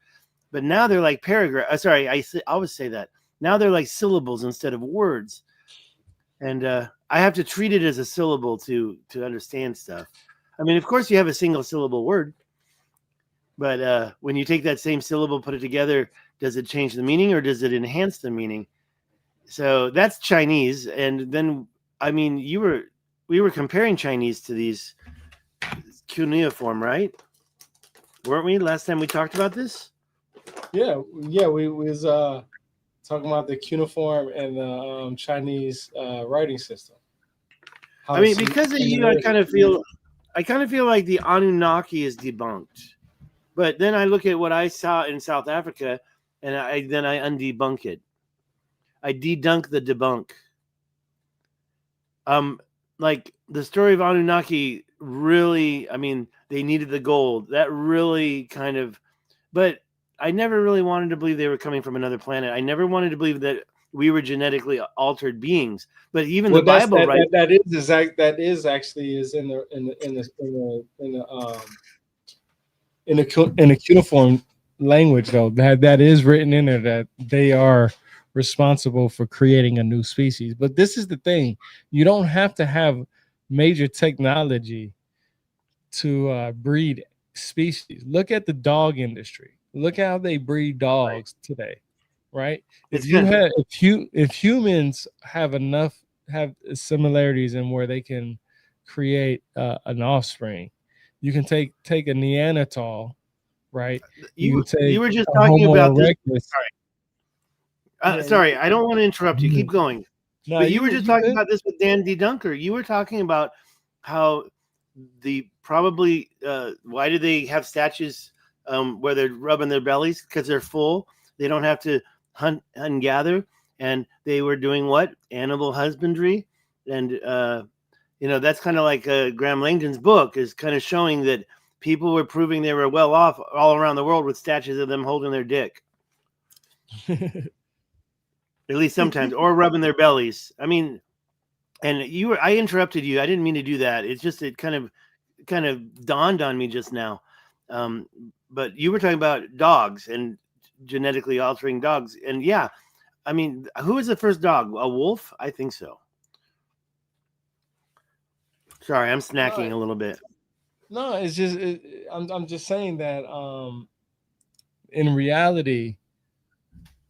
But now they're like paragraph. Sorry, I always say that. Now they're like syllables instead of words. And I have to treat it as a syllable to understand stuff. I mean, of course, you have a single syllable word. But when you take that same syllable, put it together, does it change the meaning or does it enhance the meaning? So that's Chinese. And then, I mean, we were comparing Chinese to these cuneiform, right? Weren't we last time we talked about this? Yeah, we was talking about the cuneiform and the Chinese writing system. I mean, because of you, I kind of feel like the Anunnaki is debunked. But then I look at what I saw in South Africa, and I undebunk it. I dedunk the debunk. Like the story of Anunnaki really, I mean, they needed the gold. That really kind of, but I never really wanted to believe they were coming from another planet. I never wanted to believe that we were genetically altered beings. But even the Bible, right? That is actually in the cuneiform language, though. That is written in there that they are responsible for creating a new species. But this is the thing: you don't have to have major technology to breed species. Look at the dog industry. Look how they breed dogs today, right? If humans have similarities in where they can create an offspring, you can take a Neanderthal, right? You were just talking about this. Sorry. Sorry, I don't want to interrupt you. Keep going. No, but you were just talking about this with Dan D. Dunker. You were talking about how why do they have statues where they're rubbing their bellies? Because they're full. They don't have to hunt and gather. And they were doing what? Animal husbandry. And, that's kind of like Graham Langdon's book is kind of showing that people were proving they were well off all around the world with statues of them holding their dick. At least sometimes, or rubbing their bellies. I mean, and I interrupted you. I didn't mean to do that. It's just, it kind of dawned on me just now. But you were talking about dogs and genetically altering dogs. And yeah, I mean, who was the first dog? A wolf? I think so. Sorry, I'm snacking a little bit. No, it's just, I'm just saying that in reality,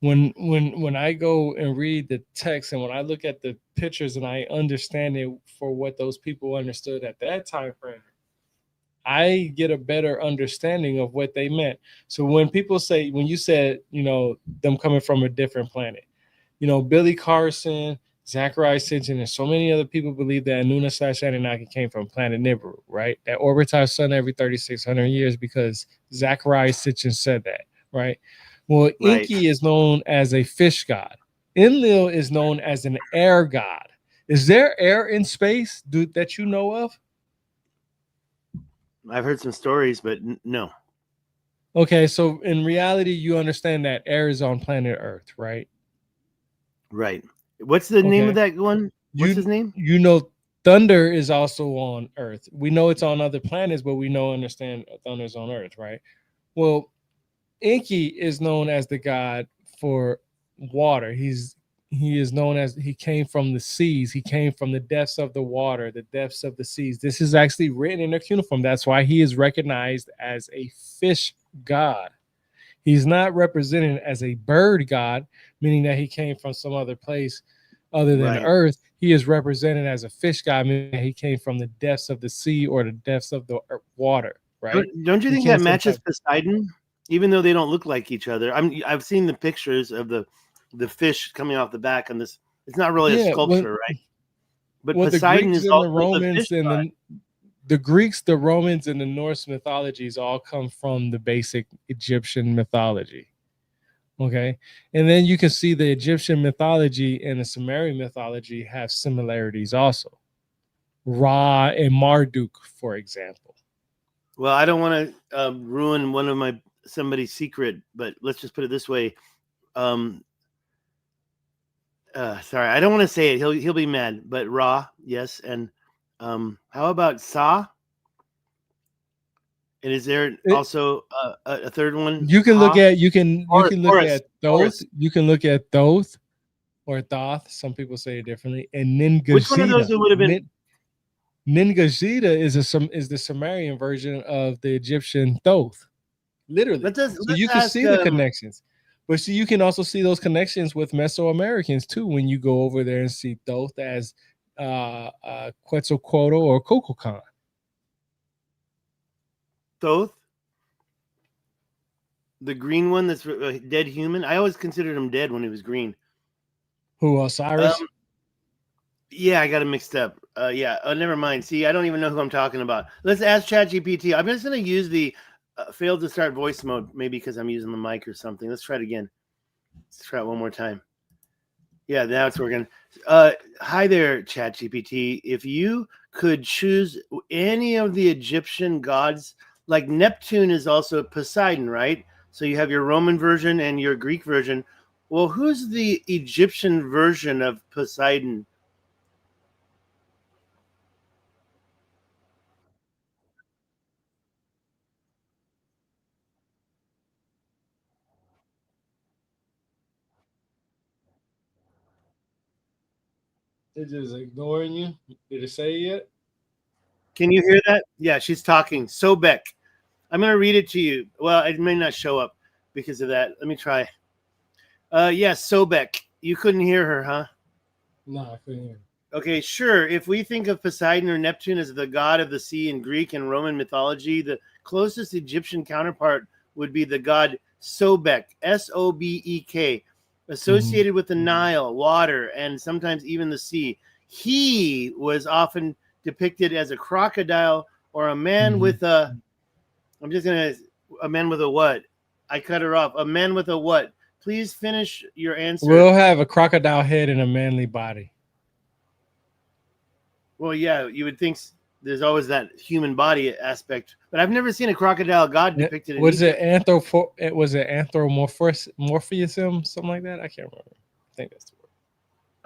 when I go and read the text and when I look at the pictures and I understand it for what those people understood at that time frame, I get a better understanding of what they meant. So when you said, them coming from a different planet, Billy Carson, Zachariah Sitchin, and so many other people believe that Anunna/Anunnaki came from planet Nibiru, right? That orbits our sun every 3,600 years because Zachariah Sitchin said that, right? Well, Right. Enki is known as a fish god. Enlil is known as an air god. Is there air in space that you know of? I've heard some stories, but no. Okay, so in reality, you understand that air is on planet Earth, right? Right. What's the name of that one? What's his name? Thunder is also on Earth. We know it's on other planets, but we understand Thunder's on Earth, right? Well, Enki is known as the god for water. He is known as, he came from the seas. He came from the depths of the water, the depths of the seas. This is actually written in a cuneiform. That's why he is recognized as a fish god. He's not represented as a bird god, meaning that he came from some other place other than Earth. He is represented as a fish god, meaning that he came from the depths of the sea or the depths of the water, right? Don't you think that matches Poseidon? Even though they don't look like each other. I've seen the pictures of the fish coming off the back on this. It's not really a sculpture, right? But Poseidon is also the fish god. The Greeks, the Romans, and the Norse mythologies all come from the basic Egyptian mythology. Okay. And then you can see the Egyptian mythology and the Sumerian mythology have similarities also. Ra and Marduk, for example. Well, I don't want to ruin one of somebody's secret, but let's just put it this way. Sorry, I don't want to say it. He'll be mad. But Ra, yes, and how about Sa? And is there also a third one? You can look at Thoth. You can look at Thoth or Thoth. Some people say it differently. And Ningajita. Which one of those would have been? Ningajita is the Sumerian version of the Egyptian Thoth. Literally. So you can see the connections. But see, you can also see those connections with Mesoamericans too when you go over there and see Thoth as Quetzalcoatl or Kukulkan. Thoth? The green one that's a dead human? I always considered him dead when he was green. Who, Osiris? Yeah, I got him mixed up. Never mind. See, I don't even know who I'm talking about. Let's ask ChatGPT. I'm just going to use the failed to start voice mode, maybe because I'm using the mic or something. Let's try it again. Let's try it one more time. Yeah, now it's working. Hi there, ChatGPT. If you could choose any of the Egyptian gods, like Neptune is also Poseidon, right? So you have your Roman version and your Greek version. Well, who's the Egyptian version of Poseidon? It's just ignoring you. Did it say it yet? Can you hear that? Yeah, she's talking. Sobek. I'm going to read it to you. Well, it may not show up because of that. Let me try. Yes, Sobek. You couldn't hear her, huh? No, I couldn't hear. Okay, sure. If we think of Poseidon or Neptune as the god of the sea in Greek and Roman mythology, the closest Egyptian counterpart would be the god Sobek, Sobek, associated with the Nile, water, and sometimes even the sea. He was often depicted as a crocodile or a man with a, a man with a what? I cut her off. A man with a what? Please finish your answer. We'll have a crocodile head and a manly body. Well, yeah, you would think there's always that human body aspect, but I've never seen a crocodile god depicted in Egypt. Was it anthropomorphism, something like that? I can't remember. I think that's the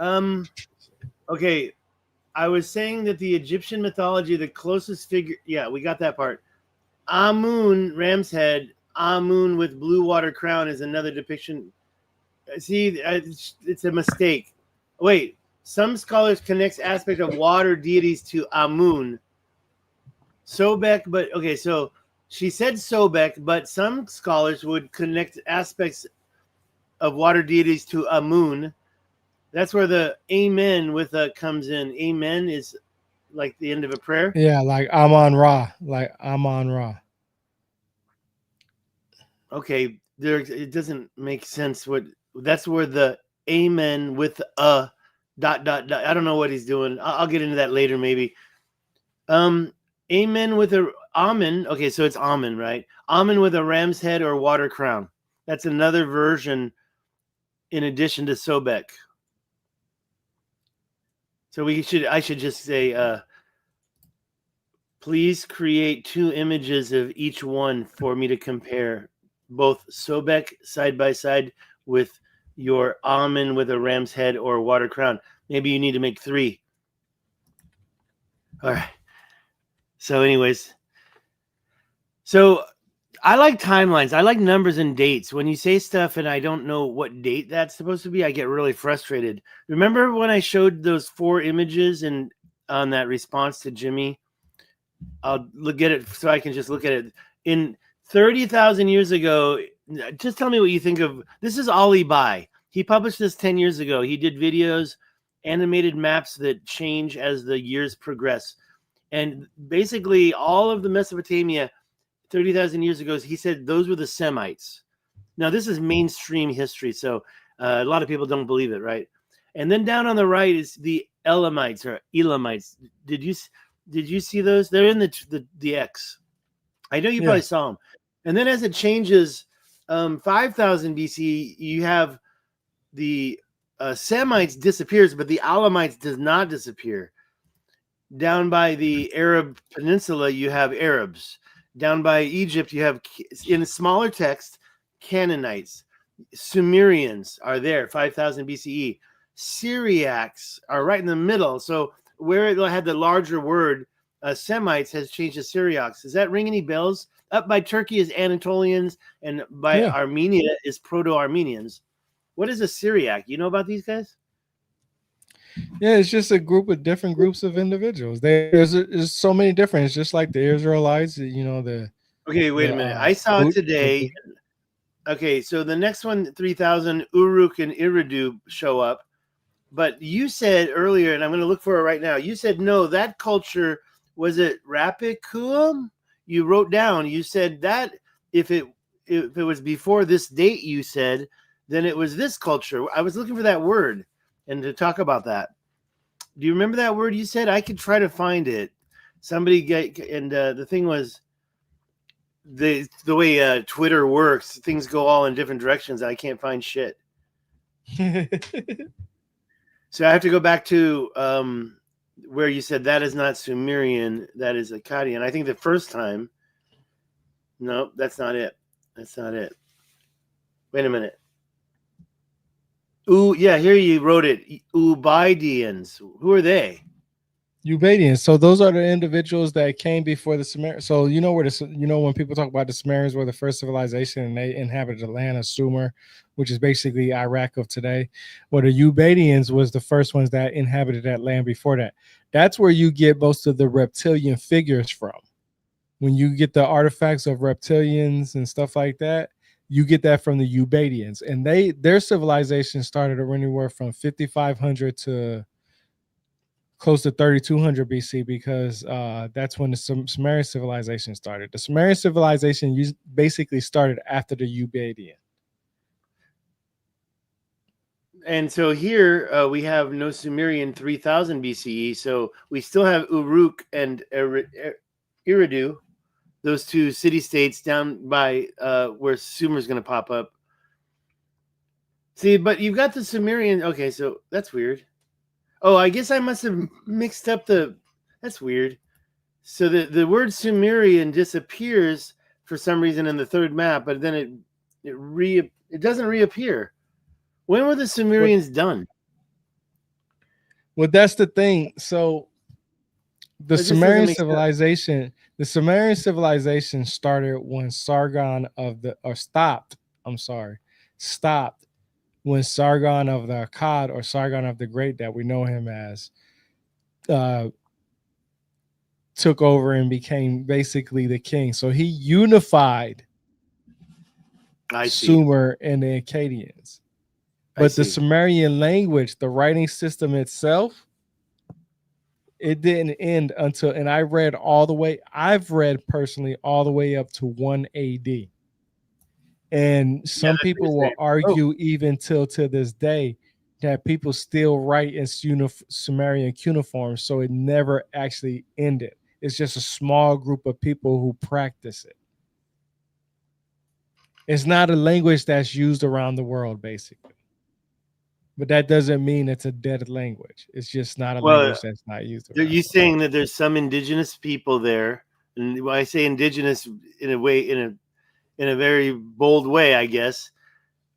word. Okay, I was saying that the Egyptian mythology, the closest figure, yeah, we got that part. Amun, ram's head, Amun with blue water crown is another depiction. See, it's a mistake. Wait. Some scholars connect aspect of water deities to Amun. Sobek, but okay, so she said Sobek, but some scholars would connect aspects of water deities to Amun. That's where the amen with comes in. Amen is like the end of a prayer? Yeah, like Amon-Ra, like Amon-Ra. Okay, there it doesn't make sense. What that's where the amen with a dot. I don't know what he's doing. I'll get into that later, maybe. Amen with a amen. Okay, so it's amen, right? Amen with a ram's head or water crown. That's another version in addition to Sobek. So I should just say, please create 2 images of each one for me to compare, both Sobek side by side with your almond with a ram's head or water crown. Maybe you need to make 3. All right. So anyways, so I like timelines. I like numbers and dates. When you say stuff and I don't know what date that's supposed to be, I get really frustrated. Remember when I showed those 4 images and on that response to Jimmy? I'll look at it so I can just look at it. In 30,000 years ago, just tell me what you think of. This is Ali Bai. He published this 10 years ago. He did videos, animated maps that change as the years progress. And basically all of the Mesopotamia 30,000 years ago, he said those were the Semites. Now, this is mainstream history, so a lot of people don't believe it, right? And then down on the right is the Elamites or Elamites. Did you see those? They're in the X. I know you probably saw them. And then as it changes, 5,000 BC, you have the Semites disappears, but the Elamites does not disappear. Down by the Arab Peninsula, you have Arabs. Down by Egypt, you have, in a smaller text, Canaanites. Sumerians are there, 5,000 BCE. Syriacs are right in the middle. So where it had the larger word, Semites, has changed to Syriacs. Does that ring any bells? Up by Turkey is Anatolians, and by Armenia is Proto-Armenians. What is a Syriac? You know about these guys? Yeah, it's just a group of different groups of individuals. There's so many different. It's just like the Israelites, you know, Okay, wait a minute. I saw it today. Okay, so the next one, 3,000, Uruk and Eridu show up. But you said earlier, and I'm going to look for it right now. You said, no, that culture, was it Rapicuum? You wrote down, you said that if it was before this date, you said, then it was this culture. I was looking for that word and to talk about that. Do you remember that word you said? I could try to find it. The thing was, the way Twitter works, things go all in different directions. I can't find shit. So I have to go back to where you said that is not Sumerian, that is Akkadian. I think the first time. No, that's not it. That's not it. Wait a minute. Ooh, yeah, here you wrote it. Ubaidians. Who are they? Ubaidians. So those are the individuals that came before the Sumerians. So you know when people talk about the Sumerians were the first civilization and they inhabited the land of Sumer, which is basically Iraq of today. Well, the Ubaidians was the first ones that inhabited that land before that. That's where you get most of the reptilian figures from. When you get the artifacts of reptilians and stuff like that, you get that from the Ubaidians. And their civilization started anywhere from 5,500 to close to 3,200 BC, because that's when the Sumerian civilization started. The Sumerian civilization basically started after the Ubaidian. And so here we have no Sumerian 3,000 BCE. So we still have Uruk and Eridu, those 2 city-states down by where Sumer's going to pop up. See, but you've got the Sumerian. Okay, so that's weird. Oh, I guess I must have mixed up that's weird. So the word Sumerian disappears for some reason in the third map, but then it doesn't reappear. When were the Sumerians done? Well, that's the thing. So the Sumerian civilization started when stopped when Sargon of the Akkad, or Sargon of the Great that we know him as, took over and became basically the king. So he unified Sumer and the Akkadians. But the Sumerian language, the writing system itself, It didn't end until, and I've read personally all the way up to 1 AD. And Yeah, some that's people will insane. Oh, argue even till to this day that people still write in Sumerian cuneiform, so it never actually ended. It's just a small group of people who practice it. It's not a language that's used around the world, basically. But that doesn't mean it's a dead language. It's just not a well, language that's not used are around you the world. saying that there's some indigenous people there? And when I say indigenous in a way, in a very bold way, I guess,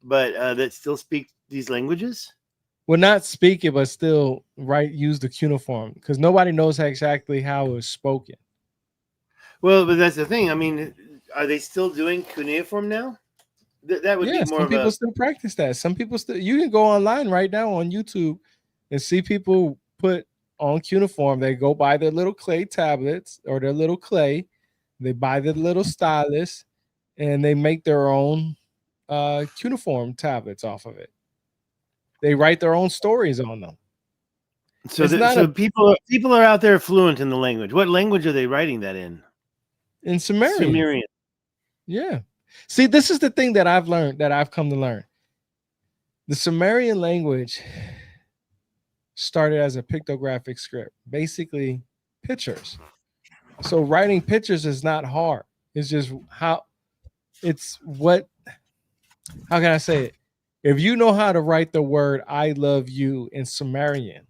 but that still speak these languages? Well, not speak it, but still use the cuneiform, because nobody knows exactly how it was spoken. Well, but that's the thing. I mean, are they still doing cuneiform now? That would be Yeah, more some of people a still practice that. Some people still, you can go online right now on YouTube and see people put on cuneiform. They go buy their little clay tablets or their little clay. They buy the little stylus and they make their own cuneiform tablets off of it. They write their own stories on them. so people are out there fluent in the language. What language are they writing that in? In Sumerian. Sumerian. Yeah. See, this is the thing that I've learned, that I've come to learn. The Sumerian language started as a pictographic script, basically pictures. So writing pictures is not hard. It's just how can I say it? If you know how to write the word I love you in Sumerian,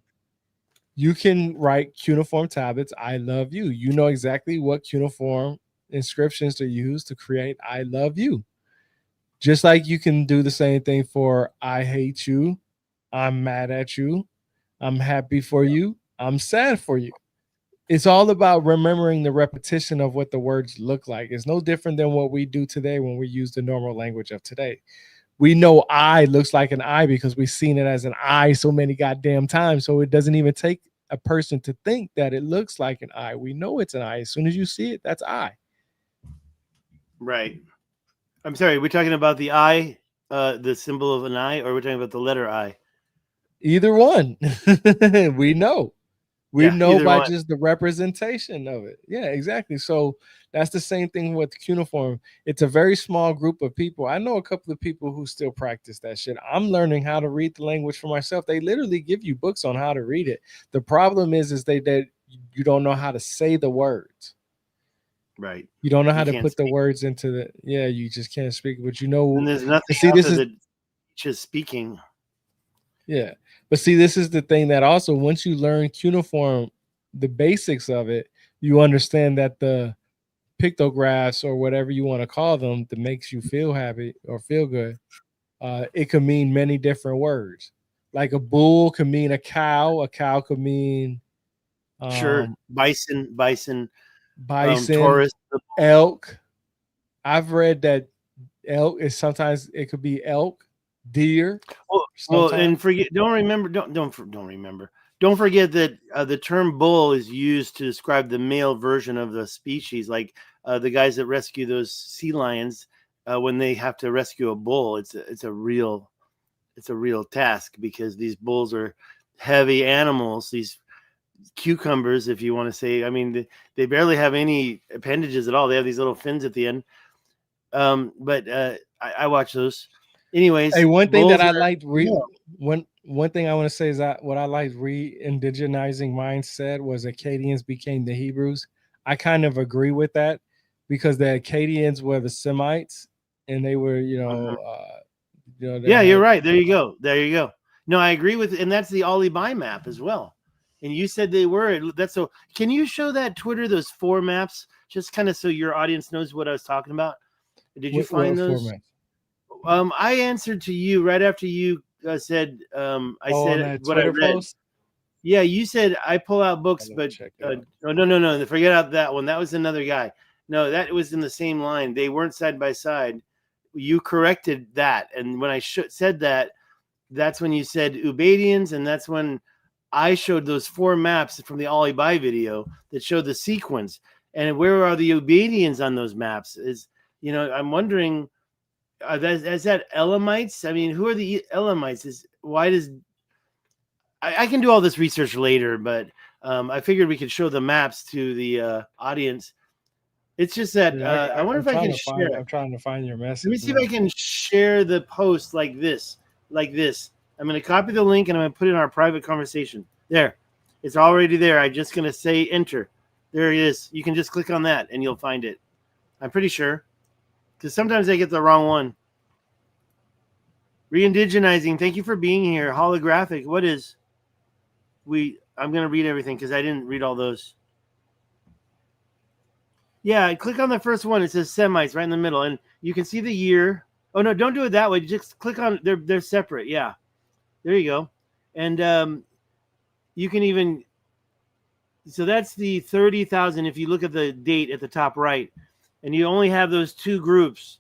you can write cuneiform tablets, I love you. You know exactly what cuneiform inscriptions to use to create I love you. Just like you can do the same thing for I hate you, I'm mad at you, I'm happy for you, I'm sad for you. It's all about remembering the repetition of what the words look like. It's no different than what we do today when we use the normal language of today. We know I looks like an I because we've seen it as an I so many goddamn times. So it doesn't even take a person to think that it looks like an I. We know it's an I. As soon as you see it, that's I. Right. I'm sorry, we're talking about the I, the symbol of an I, or we're talking about the letter I? Either one. We know. We Yeah, know either by one. just the representation of it. Yeah, exactly. So that's the same thing with cuneiform. It's a very small group of people. I know a couple of people who still practice that shit. I'm learning how to read the language for myself. They literally give you books on how to read it. The problem is that you don't know how to say the words. Right. You don't know how You to can't put the speak. words into the, yeah, you just can't speak. But you know, And there's nothing see, out this there is, that teaches speaking. yeah. But see, this is the thing that also, once you learn cuneiform, the basics of it, you understand that the pictographs or whatever you want to call them that makes you feel happy or feel good, it could mean many different words. Like a bull could mean a cow could mean Sure. Bison, bison, Taurus. elk. I've read that elk is sometimes, it could be elk, deer Well, and sometimes. forget. Don't remember. Don't forget that the term bull is used to describe the male version of the species, like the guys that rescue those sea lions when they have to rescue a bull. It's a real task because these bulls are heavy animals. These cucumbers, if you want to say. I mean, they barely have any appendages at all. They have these little fins at the end. But I watch those. Anyways, Hey, one thing that bulls I are liked one thing I want to say is that what I liked re-indigenizing mindset was Akkadians became the Hebrews. I kind of agree with that because the Akkadians were the Semites and they were, they Yeah, you're had, right. There you go. There you go. No, I agree with, and that's the Ollie By map as well. And you said they were. That's so. Can you show that Twitter those 4 maps, just kind of so your audience knows what I was talking about? Did you find what those? format? I answered to you right after you said. I Oh, on said that what I Twitter read. post? Yeah, you said I pull out books, Let me but check it out. no, forget out that one. That was another guy. No, that was in the same line. They weren't side by side. You corrected that, and when I said that, that's when you said Ubadians, and that's when I showed those 4 maps from the Ollie By video that showed the sequence. And where are the Ubadians on those maps? I'm wondering, is that Elamites? I mean, who are the Elamites? Why does I can do all this research later, but I figured we could show the maps to the audience. It's just that I wonder if I can share. I'm trying to find your message. Let me see if I can share the post like this. I'm going to copy the link and I'm going to put it in our private conversation. There. It's already there. I'm just going to say enter. There it is. You can just click on that and you'll find it. I'm pretty sure. Because sometimes I get the wrong one. Re-indigenizing. Thank you for being here. Holographic. What is... I'm going to read everything because I didn't read all those. Yeah, click on the first one. It says Semites right in the middle. And you can see the year. Oh, no, don't do it that way. Just click on... They're separate. Yeah. There you go. And you can even... So that's the 30,000 if you look at the date at the top right. And you only have those two groups.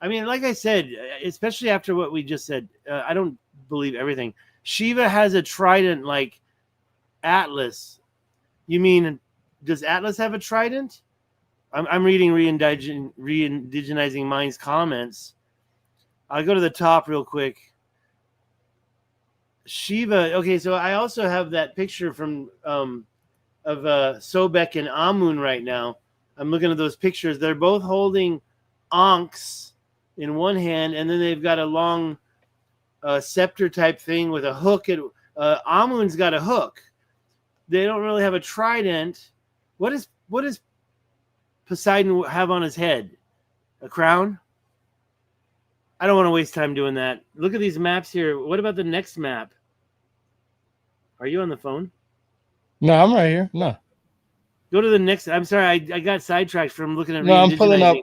I mean, like I said, especially after what we just said, I don't believe everything. Shiva has a trident like Atlas. You mean, does Atlas have a trident? I'm reading Re-indigenizing Minds comments. I'll go to the top real quick. Shiva. Okay, so I also have that picture from of Sobek and Amun right now. I'm looking at those pictures. They're both holding ankhs in one hand, and then they've got a long scepter type thing with a hook. Amun's got a hook. They don't really have a trident. What does Poseidon have on his head? A crown? I don't want to waste time doing that. Look at these maps here. What about the next map? Are you on the phone? No, I'm right here. No. Go to the next. I'm sorry, I got sidetracked from looking at. No, I'm pulling up.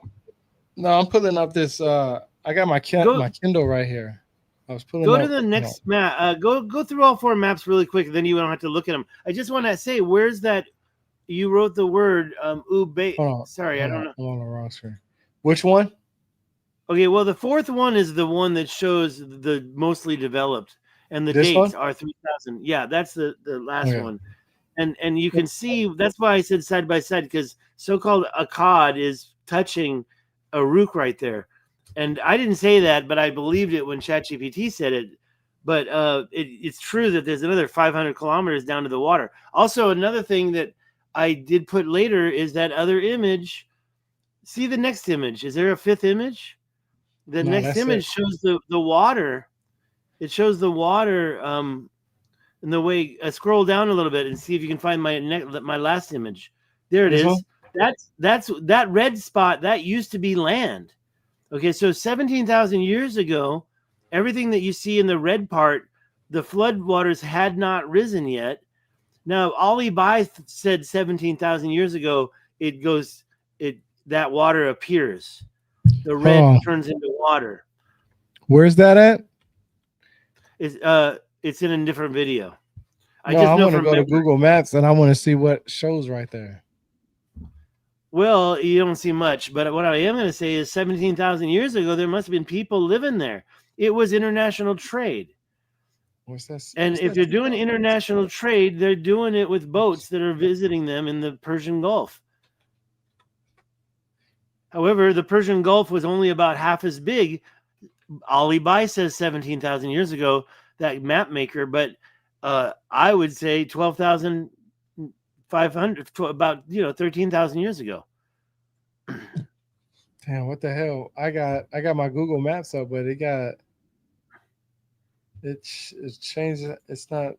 No, I'm pulling up this. I got my Kindle right here. I was pulling. Go to the next map. Go through all four maps really quick. Then you don't have to look at them. I just want to say, where's that? You wrote the word ube. Sorry, I don't know. I'm on the wrong screen. Which one? Okay, well, the fourth one is the one that shows the mostly developed, and the dates are 3,000. Yeah, that's the last one. And you can see, that's why I said side by side, because so-called Akkad is touching Uruk right there. And I didn't say that, but I believed it when ChatGPT said it. But it's true that there's another 500 kilometers down to the water. Also, another thing that I did put later is that other image. See the next image. Is there a fifth image? The next image shows the water. It shows the water in the way. Scroll down a little bit and see if you can find my last image. There it is. That's that red spot. That used to be land. Okay, so 17,000 years ago, everything that you see in the red part, the flood waters had not risen yet. Now, Ali Bai said 17,000 years ago, that water appears. The red turns into water. Where's that at? It's in a different video. I want to go to Google Maps and I want to see what shows right there. Well, you don't see much, but what I am going to say is 17,000 years ago, there must have been people living there. It was international trade. What's that? And if they're doing international trade, they're doing it with boats that are visiting them in the Persian Gulf. However, the Persian Gulf was only about half as big. Ali Bai says 17,000 years ago, that map maker, but I would say 12,500, about 13,000 years ago. Damn, what the hell? I got my Google Maps up, but it's changed. It's not.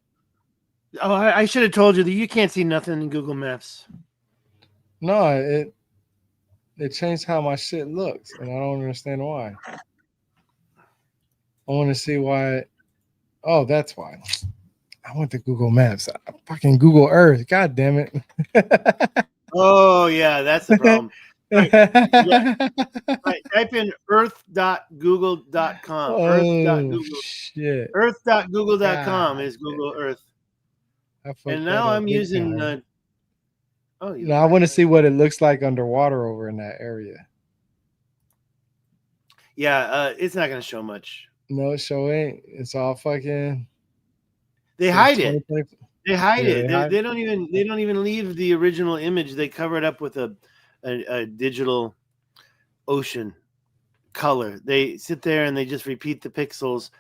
Oh, I should have told you that you can't see nothing in Google Maps. No, it changed how my shit looks, and I don't understand why. I want to see why. Oh, that's why. I went to Google Maps. Fucking Google Earth. God damn it. Oh, yeah, that's the problem. Right. Type in earth.google.com. Shit. Earth.google.com is Google Earth. And now I'm using... I want to see what it looks like underwater over in that area. Yeah, it's not going to show much. No, it sure ain't. It's all fucking... They hide it. They hide it. They don't even leave the original image. They cover it up with a digital ocean color. They sit there and they just repeat the pixels.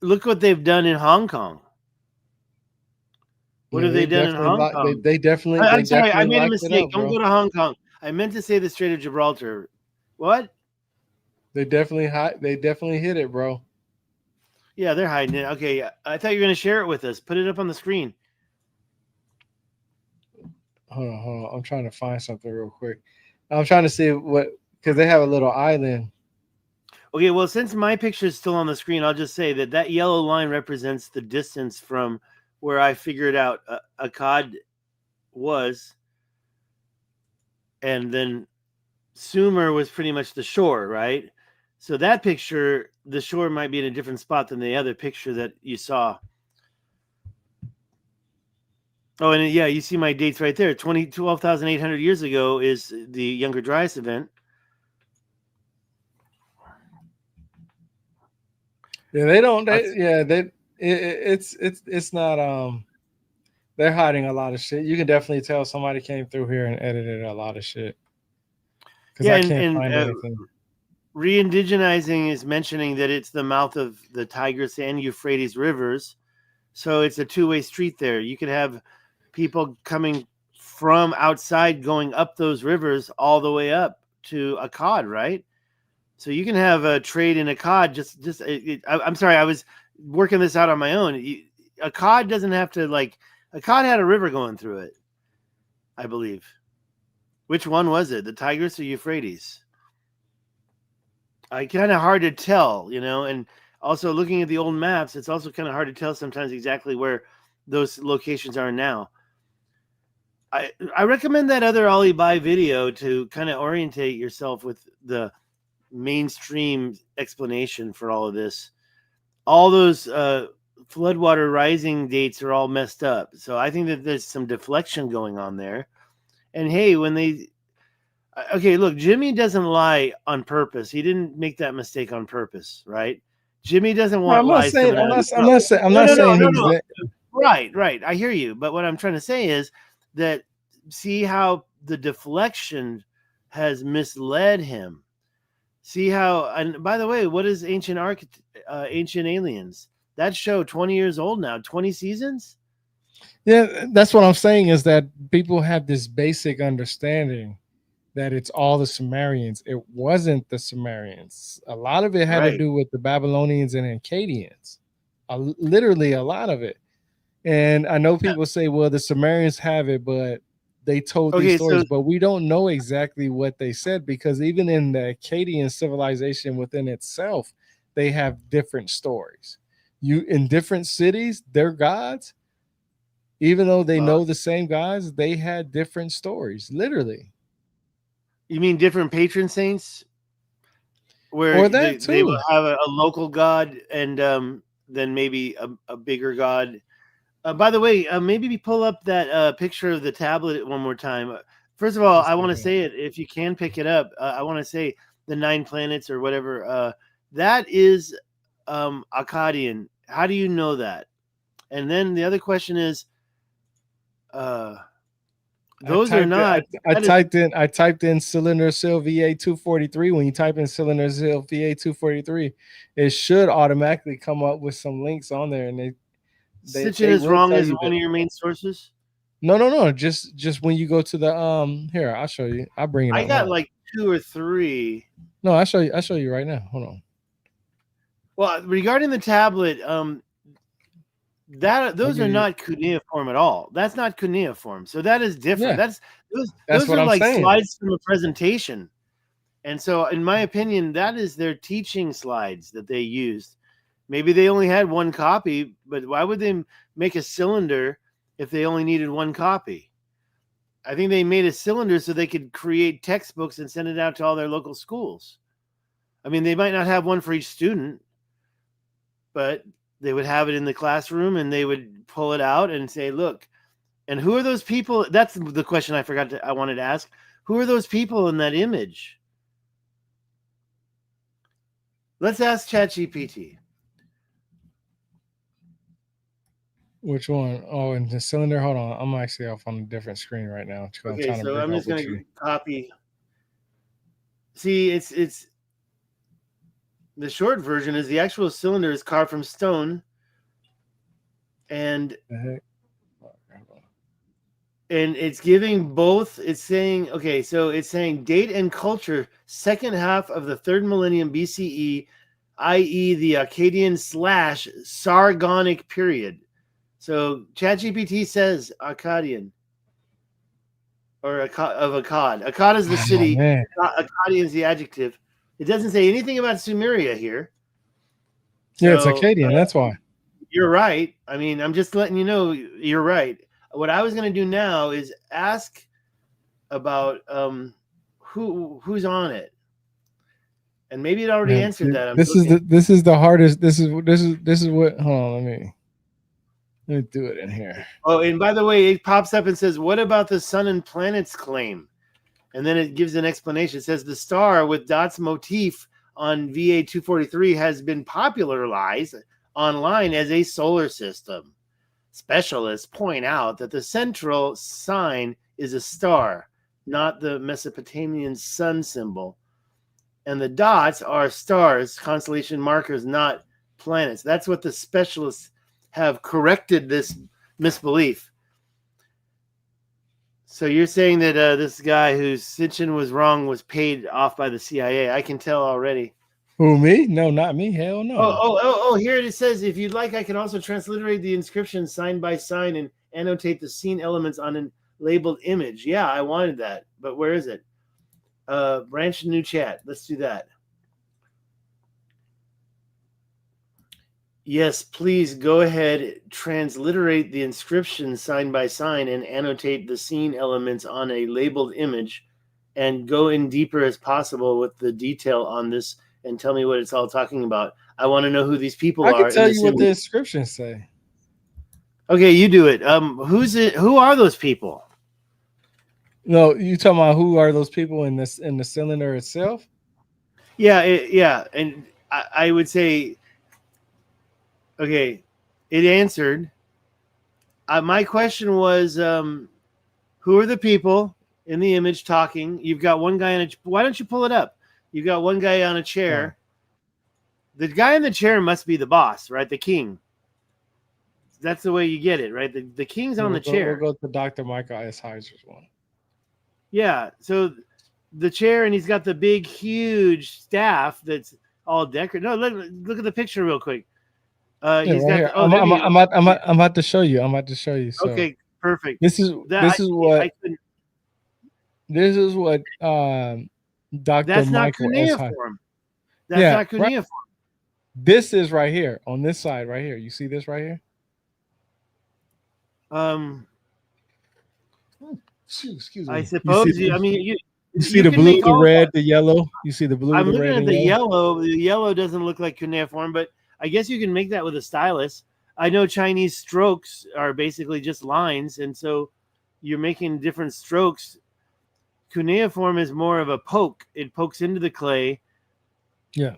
Look what they've done in Hong Kong. What have they done in Hong Kong? They definitely. I'm sorry, I definitely made a locked it mistake. up, Don't bro. go to Hong Kong. I meant to say the Strait of Gibraltar. What? They definitely They definitely hit it, bro. Yeah, they're hiding it. Okay, I thought you were going to share it with us. Put it up on the screen. Hold on. I'm trying to find something real quick. I'm trying to see what, because they have a little island. Okay, well, since my picture is still on the screen, I'll just say that yellow line represents the distance from where I figured out Akkad was, and then Sumer was pretty much the shore, right? So that picture, the shore might be in a different spot than the other picture that you saw. Oh, and yeah, you see my dates right there. 12,800 years ago is the Younger Dryas event. Yeah, they don't. It's not. They're hiding a lot of shit. You can definitely tell somebody came through here and edited a lot of shit. Because Yeah, I can't find anything. Re-indigenizing is mentioning that it's the mouth of the Tigris and Euphrates rivers. So it's a two-way street there. You could have people coming from outside going up those rivers all the way up to Akkad, right? So you can have a trade in Akkad. I'm sorry, I was working this out on my own. Akkad doesn't have to Akkad had a river going through it, I believe. Which one was it? The Tigris or Euphrates? Kind of hard to tell, and also looking at the old maps, it's also kind of hard to tell sometimes exactly where those locations are now. I recommend that other Ali Bai video to kind of orientate yourself with the mainstream explanation for all of this. All those floodwater rising dates are all messed up. So I think that there's some deflection going on there. And hey, look, Jimmy doesn't lie on purpose. He didn't make that mistake on purpose, right? Jimmy doesn't want lies coming out of his mouth. I'm not saying. Right. I hear you. But what I'm trying to say is that see how the deflection has misled him. See how, and by the way, what is Ancient Aliens? That show 20 years old now, 20 seasons? Yeah, that's what I'm saying is that people have this basic understanding that it's all the Sumerians. It wasn't the Sumerians. A lot of it had to do with the Babylonians and Akkadians. Literally a lot of it. And I know people say, well, the Sumerians have it, but they told these stories, but we don't know exactly what they said, because even in the Akkadian civilization within itself, they have different stories. In different cities, their gods, even though they know the same gods, they had different stories, literally. You mean different patron saints? Where they will have a local god and then maybe a bigger god. By the way, maybe pull up that picture of the tablet one more time. First of all, I want to say it. If you can pick it up, I want to say the 9 planets or whatever. That is Akkadian. How do you know that? And then the other question is, those are not. I typed in cylinder seal VA 243. When you type in cylinder seal VA 243, it should automatically come up with some links on there, and they Sitchin is wrong as one of your main sources. No. Just when you go to the here, I'll show you. I'll bring it up. I got like 2 or 3. No, I'll show you right now. Hold on. Well, regarding the tablet, those are not cuneiform at all. That's not cuneiform. So that is different. Yeah. Those are like slides from a presentation. And so in my opinion, that is their teaching slides that they used. Maybe they only had 1 copy, but why would they make a cylinder if they only needed 1 copy? I think they made a cylinder so they could create textbooks and send it out to all their local schools. I mean, they might not have one for each student, but they would have it in the classroom and they would pull it out and say, look, and who are those people? That's the question I wanted to ask. Who are those people in that image? Let's ask ChatGPT. Which one? Oh, and the cylinder. Hold on, I'm actually off on a different screen right now. Okay, so I'm just going to copy. See, it's the short version is the actual cylinder is carved from stone, and And it's giving both. It's saying, okay, so it's saying date and culture, second half of the 3rd millennium BCE, i.e. the Akkadian / Sargonic period. So ChatGPT says Akkadian, or of Akkad. Akkad is the city. Akkadian is the adjective. It doesn't say anything about Sumeria here. So, yeah, it's Akkadian. That's why. You're right. I mean, I'm just letting you know you're right. What I was going to do now is ask about who's on it, and maybe it already answered that. This is the hardest. This is what. Hold on, let me do it in here. Oh, and by the way, it pops up and says, "What about the sun and planets claim?" And then it gives an explanation. It says the star with dots motif on VA 243 has been popularized online as a solar system. Specialists point out that the central sign is a star, not the Mesopotamian sun symbol. And the dots are stars, constellation markers, not planets. That's what the specialists have corrected this misbelief. So you're saying that this guy whose Sitchin was wrong was paid off by the CIA. I can tell already. Who, me? No, not me. Hell no. Oh, here it says, if you'd like, I can also transliterate the inscription sign by sign and annotate the scene elements on a labeled image. Yeah, I wanted that. But where is it? Branch new chat. Let's do that. Yes, please go ahead, transliterate the inscription sign by sign and annotate the scene elements on a labeled image, and go in deeper as possible with the detail on this and tell me what it's all talking about. I want to know who these people are. I can tell you what the inscriptions say. Okay, you do it. Who's it? Who are those people? No, you talking about who are those people in this in the cylinder itself? Yeah, yeah, and I would say, okay, it answered. My question was, who are the people in the image talking? You've got one guy in a. Why don't you pull it up? You've got one guy on a chair. Yeah. The guy in the chair must be the boss, right? The king. That's the way you get it, right? The king's on the chair. We'll go to Dr. Michael S. Heiser's one. Yeah, so the chair, and he's got the big, huge staff that's all decorated. No, look at the picture real quick. He's right got. I'm about to show you. I'm about to show you. So okay, perfect. This is what Dr. That's Michael not S. cuneiform. That's not cuneiform. Right. This is right here on this side, right here. You see this right here? Excuse me. I suppose you see the blue, the red, the yellow. You see the blue, I'm the red, looking at the yellow. The yellow doesn't look like cuneiform, but I guess you can make that with a stylus. I know Chinese strokes are basically just lines, and so you're making different strokes. Cuneiform is more of a poke. It pokes into the clay. Yeah.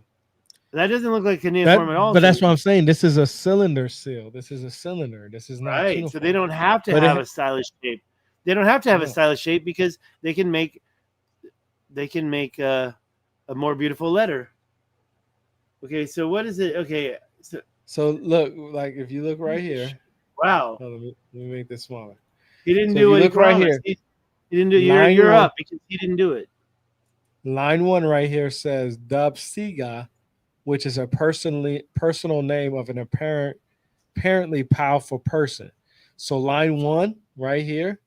That doesn't look like cuneiform at all. But that's what I'm saying. This is a cylinder seal. This is a cylinder. This is not right. cuneiform. So they don't have to have a stylish shape. They don't have to have a stylish shape because they can make a more beautiful letter. Okay, so what is it? Okay, so look, like if you look right here. Wow. Let me make this smaller. He didn't do what he promised. Right here. He didn't do. You're up because he didn't do it. Line 1 right here says Dub Siga, which is a personal name of an apparently powerful person. So line 1 right here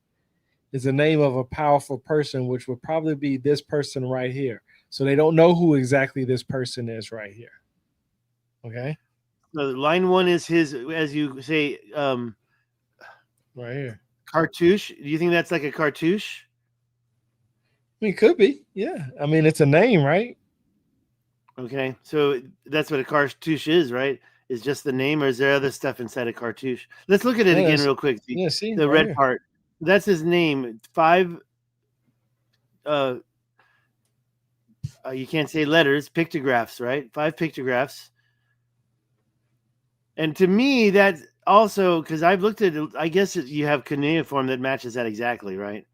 is the name of a powerful person, which would probably be this person right here. So they don't know who exactly this person is right here. Okay. So line 1 is his, as you say, right here. Cartouche. Do you think that's like a cartouche? I mean, it could be. Yeah. I mean, it's a name, right? Okay. So that's what a cartouche is, right? Is just the name, or is there other stuff inside a cartouche? Let's look at it again real quick. Yeah, see the red part. That's his name. 5 you can't say letters, pictographs, right? 5 pictographs. And to me, that's also, because I've looked at it, I guess you have cuneiform that matches that exactly, right?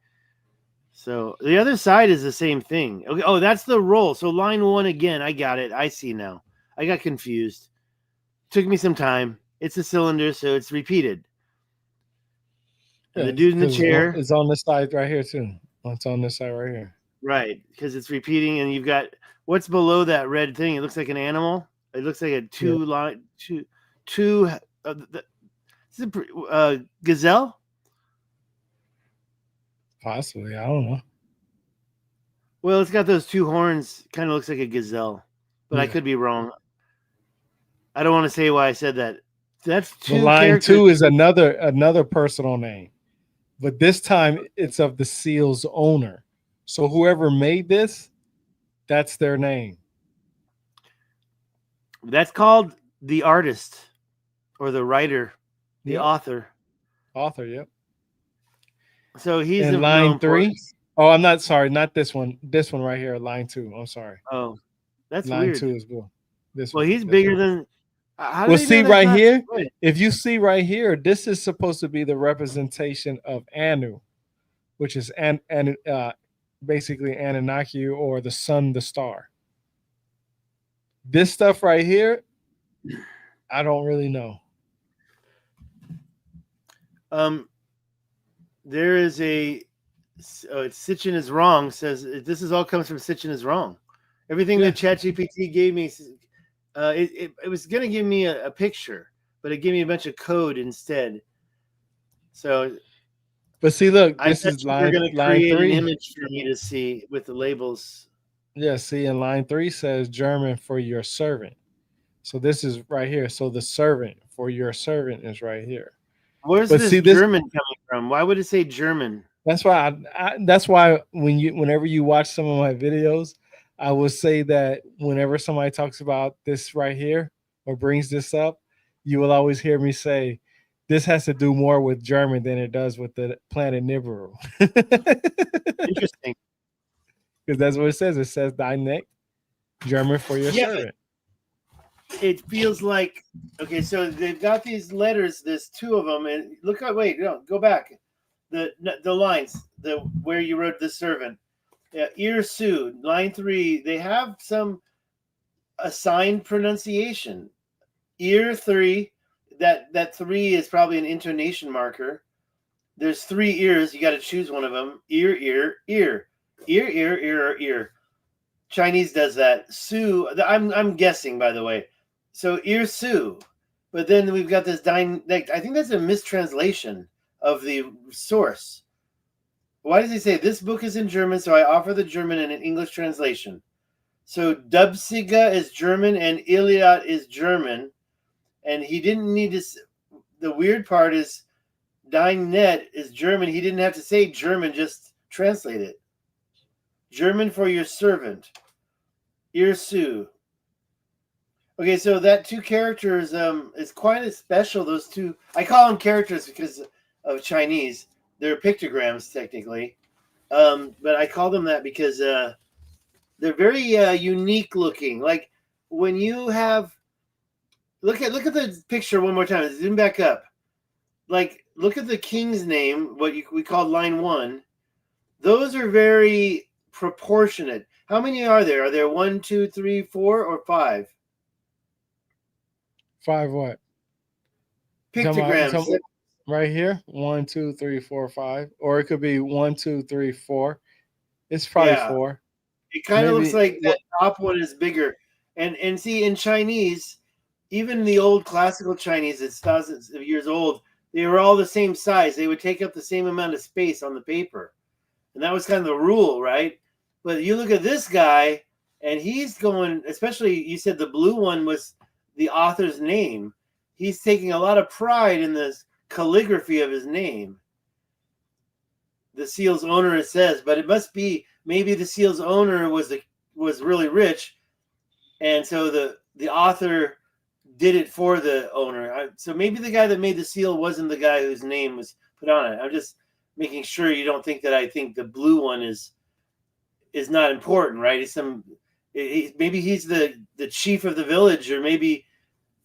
So the other side is the same thing. Okay. Oh, that's the roll. So line 1 again. I got it. I see now. I got confused. Took me some time. It's a cylinder, so it's repeated. And Yeah, the dude in the because chair, it's on this side right here too. It's on this side right here. right? Because it's repeating, and you've got what's below that red thing. It looks like an animal. It looks like a Yeah. two. Is it gazelle? Possibly, I don't know. Well, it's got those two horns. Kind of looks like a gazelle, but I Yeah. could be wrong. I don't want to say why I said that. That's But two line characters. 2 is another personal name, but this time it's of the seal's owner. So whoever made this, that's their name. That's called the artist or the writer, the author. Author, yep. So he's in of line no 3. importance. Oh, I'm not sorry, not this one. This one right here, line 2. I'm sorry. Oh, that's line weird. 2 is well. This Well, one. he's bigger than. How do Well, they see know that's right not here. good? If you see right here, this is supposed to be the representation of Anu, which is basically Anunnaki or the sun, the star. This stuff right here, I don't really know. There is it's Sitchin is wrong. Says this is all comes from Sitchin is wrong. Everything that ChatGPT gave me, it was going to give me a picture, but it gave me a bunch of code instead. So, but see, look, I this is they're going to line create 3. an image for me to see with the labels. Yeah, see, in line 3 says German for your servant. So this is right here. So the servant for your servant is right here. Where's this German coming from? Why would it say German? That's why that's why whenever you watch some of my videos, I will say that whenever somebody talks about this right here or brings this up, you will always hear me say this has to do more with German than it does with the planet Nibiru. Interesting. Because that's what it says. It says thy neck, German for your servant. It feels like, okay, so they've got these letters, there's 2 of them, and look at, wait, no, go back. The lines, where you wrote the servant. Ir Su, line 3, they have some assigned pronunciation. Ir 3, that 3 is probably an intonation marker. There's 3 ears, you got to choose one of them. Ear, ear, ear. Ear, ear, ear, ear. Chinese does that. Su, I'm guessing, by the way. So Ir Su, but then we've got this I think that's a mistranslation of the source. Why does he say this book is in German, so I offer the German and an English translation? So Dubsiga is German and Iliad is German, and he didn't need to. The weird part is Dein Net is German. He didn't have to say German, just translate it. German for your servant. Ir Su. Okay, so that 2 characters is quite special. Those 2, I call them characters because of Chinese. They're pictograms technically, but I call them that because they're very unique looking. Like when you have look at the picture one more time. Zoom back up. Like look at the king's name. We called line 1. Those are very proportionate. How many are there? Are there 1, 2, 3, 4, or 5? 5 what? Pictograms. Right here. 1, 2, 3, 4, 5. Or it could be 1, 2, 3, 4. It's probably 4. It kind of looks like that top one is bigger. And see, in Chinese, even the old classical Chinese, it's thousands of years old, they were all the same size. They would take up the same amount of space on the paper. And that was kind of the rule, right? But you look at this guy, and he's going, especially you said the blue one was the author's name. He's taking a lot of pride in this calligraphy of his name. The seal's owner, it says, but it must be maybe the seal's owner was really rich, and so the author did it for the owner. So maybe the guy that made the seal wasn't the guy whose name was put on it. I'm just making sure you don't think that I think the blue one is not important, right? Maybe he's the chief of the village, or maybe,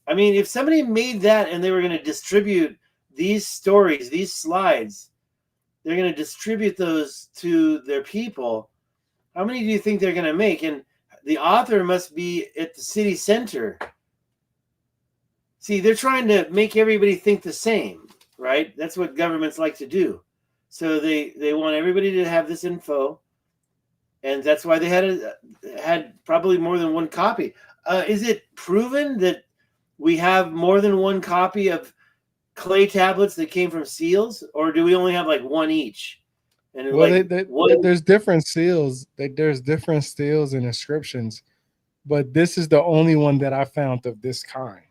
I mean, if somebody made that and they were going to distribute these stories, these slides, they're going to distribute those to their people. How many do you think they're going to make? And the author must be at the city center. See, they're trying to make everybody think the same. right? That's what governments like to do. So they want everybody to have this info, and that's why they had probably more than one copy. Is it proven that we have more than one copy of clay tablets that came from seals, or do we only have like one each? And Well, like there's different seals. There's different seals and inscriptions, but this is the only one that I found of this kind.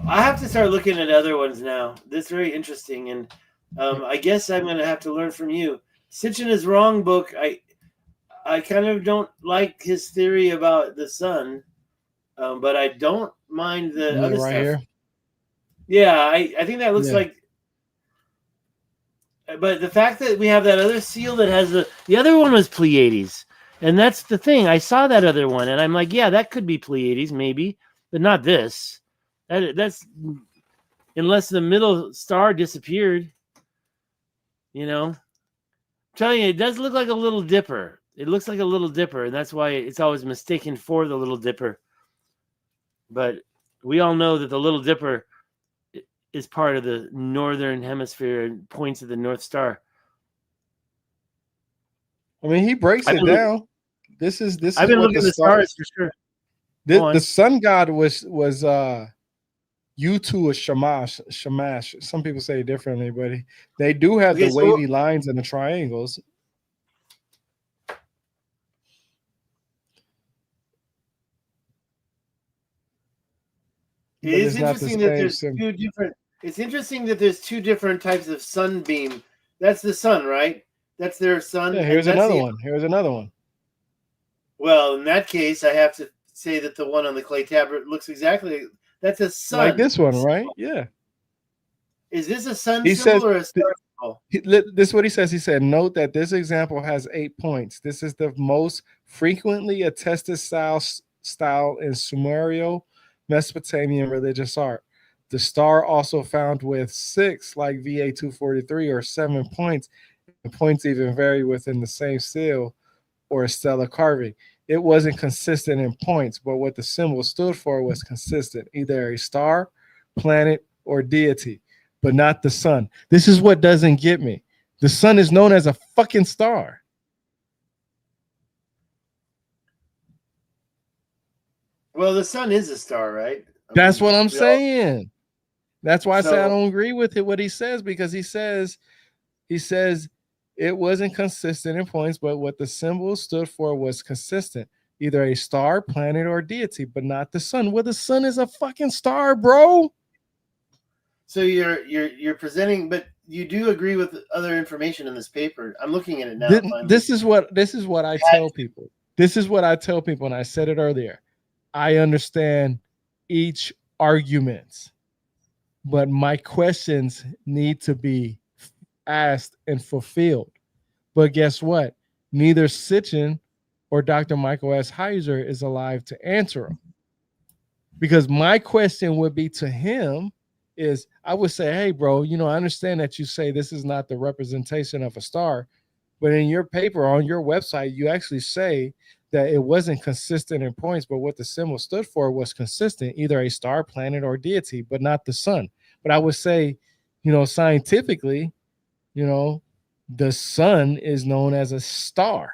I have to start looking at other ones now. That's very interesting, and I guess I'm going to have to learn from you. Sitchin is Wrong book. I kind of don't like his theory about the sun, but I don't mind the other right stuff. Here? Yeah, I think that looks like. But the fact that we have that other seal that has the other one was Pleiades, and that's the thing. I saw that other one, and I'm like, yeah, that could be Pleiades, maybe, but not this. That's unless the middle star disappeared. You know, I'm telling you, it does look like a little dipper. It looks like a little dipper, and that's why it's always mistaken for the little dipper. But we all know that the little dipper is part of the northern hemisphere and points at the North Star. I mean, he breaks it down. This is I've been looking at the stars for sure. The sun god was Utu or Shamash. Some people say it differently, but they do have the wavy lines and the triangles. It is interesting that there's two different. It's interesting that there's two different types of sunbeam. That's the sun, right? That's their sun. Yeah, here's another one. Here's another one. Well, in that case, I have to say that the one on the clay tablet looks exactly. That's a sun. Like this one, right? Yeah. Is this a sun symbol or a star symbol? This is what he says. He said, note that this example has 8 points. This is the most frequently attested style in Sumerian Mesopotamian religious art. The star also found with 6, like VA 243, or 7 points. The points even vary within the same seal or stellar carving. It wasn't consistent in points, but what the symbol stood for was consistent, either a star, planet, or deity, but not the sun. This is what doesn't get me. The sun is known as a fucking star. Well, the sun is a star, right? That's what I'm saying. That's why I say I don't agree with it, what he says, because he says it wasn't consistent in points, but what the symbol stood for was consistent, either a star, planet, or deity, but not the sun. Well, the sun is a fucking star, bro. So you're presenting, but you do agree with other information in this paper. I'm looking at it now. This is what I tell people. This is what I tell people, and I said it earlier. I understand each argument, but my questions need to be asked and fulfilled. But guess what? Neither Sitchin or Dr. Michael S. Heiser is alive to answer them. Because my question would be to him is, I would say, hey, bro, I understand that you say this is not the representation of a star, but in your paper on your website, you actually say that it wasn't consistent in points, but what the symbol stood for was consistent, either a star, planet, or deity, but not the sun. But I would say, scientifically, the sun is known as a star.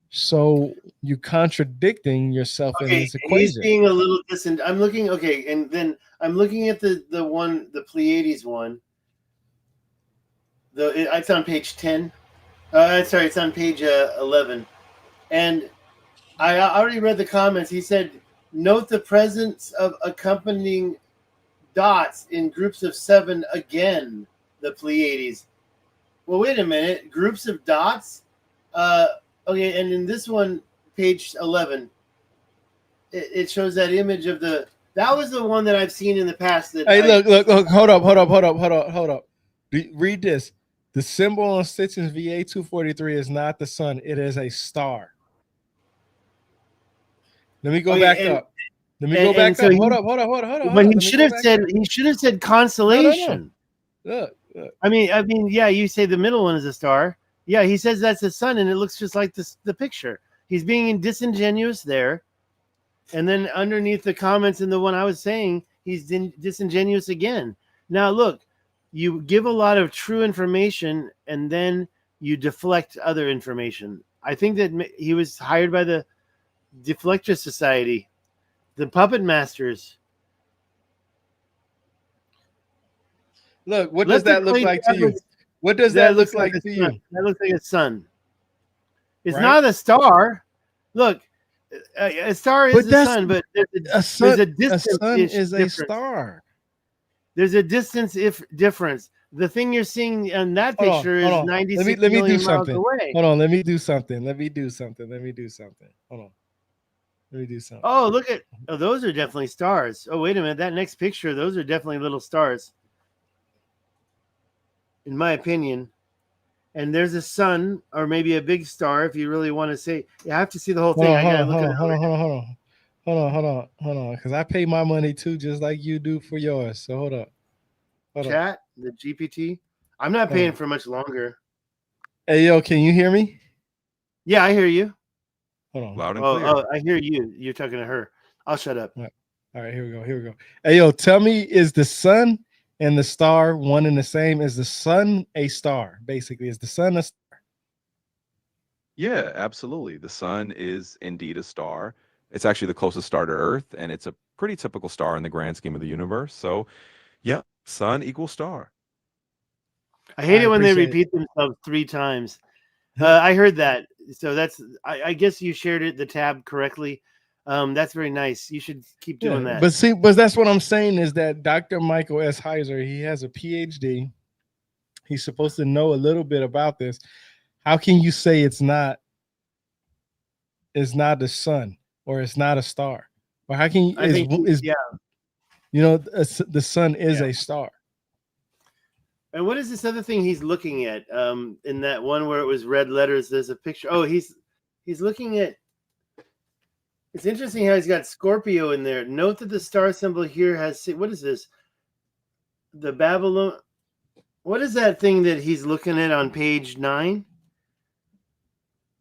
So you're contradicting yourself in this equation. He's being a little distant. I'm looking, and then I'm looking at the one, the Pleiades one. It's on page 10. Sorry, it's on page 11. And I already read the comments. He said, note the presence of accompanying dots in groups of 7 again, the Pleiades. Well, wait a minute. Groups of dots? Okay, and in this one, page 11, it shows that image of that was the one that I've seen in the past. Look, hold up. Read this. The symbol on Sitchin's VA 243 is not the sun. It is a star. Let me go back up. Let me go back up. Hold up. But he should have said constellation. No. Look. I mean, yeah, you say the middle one is a star. Yeah, he says that's the sun, and it looks just like the picture. He's being disingenuous there. And then underneath the comments in the one I was saying, he's disingenuous again. Now, look, you give a lot of true information and then you deflect other information. I think that he was hired by the Deflector Society, the puppet masters. Look, what does that look like to you? What does that look like to you? That looks like a sun. It's right? not a star. Look, a star is the sun, but there's a distance. A sun is a star. There's a distance difference. The thing you're seeing in that picture is 96 million miles away. Hold on, let me do something. Hold on. Let me do something. Oh, look at those are definitely stars. Oh, wait a minute. That next picture, those are definitely little stars. In my opinion. And there's a sun or maybe a big star if you really want to say. You have to see the whole thing. Hold on. Because I pay my money too, just like you do for yours. So hold up. Chat, the GPT. I'm not paying for much longer. Hey, yo, can you hear me? Yeah, I hear you. Hold on. Loud and clear. Oh, I hear you. You're talking to her. I'll shut up. All right, here we go. Hey, yo, tell me, is the sun and the star one and the same? Is the sun a star? Basically, is the sun a star? Yeah, absolutely. The sun is indeed a star. It's actually the closest star to Earth, and it's a pretty typical star in the grand scheme of the universe. So, yeah, sun equals star. I hate it when they repeat themselves 3 times. I heard that. So that's, I guess you shared the tab correctly. That's very nice. You should keep doing that. But that's what I'm saying is that Dr. Michael S. Heiser, he has a PhD. He's supposed to know a little bit about this. How can you say it's not the sun or it's not a star? Or how can you, the sun is a star. And what is this other thing he's looking at? In that one where it was red letters, there's a picture. Oh, he's looking at. It's interesting how he's got Scorpio in there. Note that the star symbol here has. What is this? The Babylon. What is that thing that he's looking at on page 9?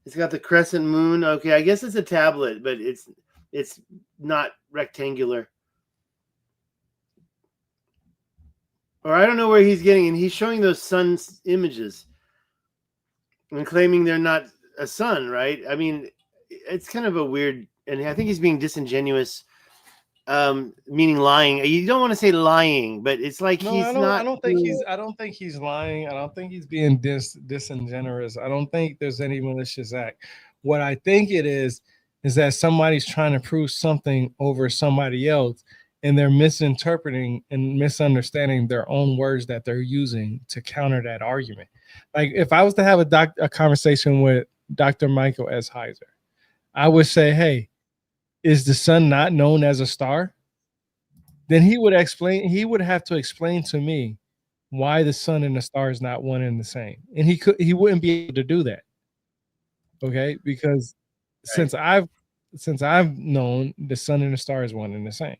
It's got the crescent moon. Okay, I guess it's a tablet, but it's not rectangular. Or I don't know where he's getting, and he's showing those sun images and claiming they're not a sun, right? I mean, it's kind of a weird, and I think he's being disingenuous, meaning lying. You don't want to say lying, but it's like he's not. I don't think he's lying. I don't think he's being disingenuous. I don't think there's any malicious act. What I think it is that somebody's trying to prove something over somebody else, and they're misinterpreting and misunderstanding their own words that they're using to counter that argument. Like if I was to have a conversation with Dr. Michael S. Heiser, I would say, hey, is the sun not known as a star? Then he would have to explain to me why the sun and the star is not one and the same. And he wouldn't be able to do that. Okay? Because since I've known, the sun and the star is one and the same.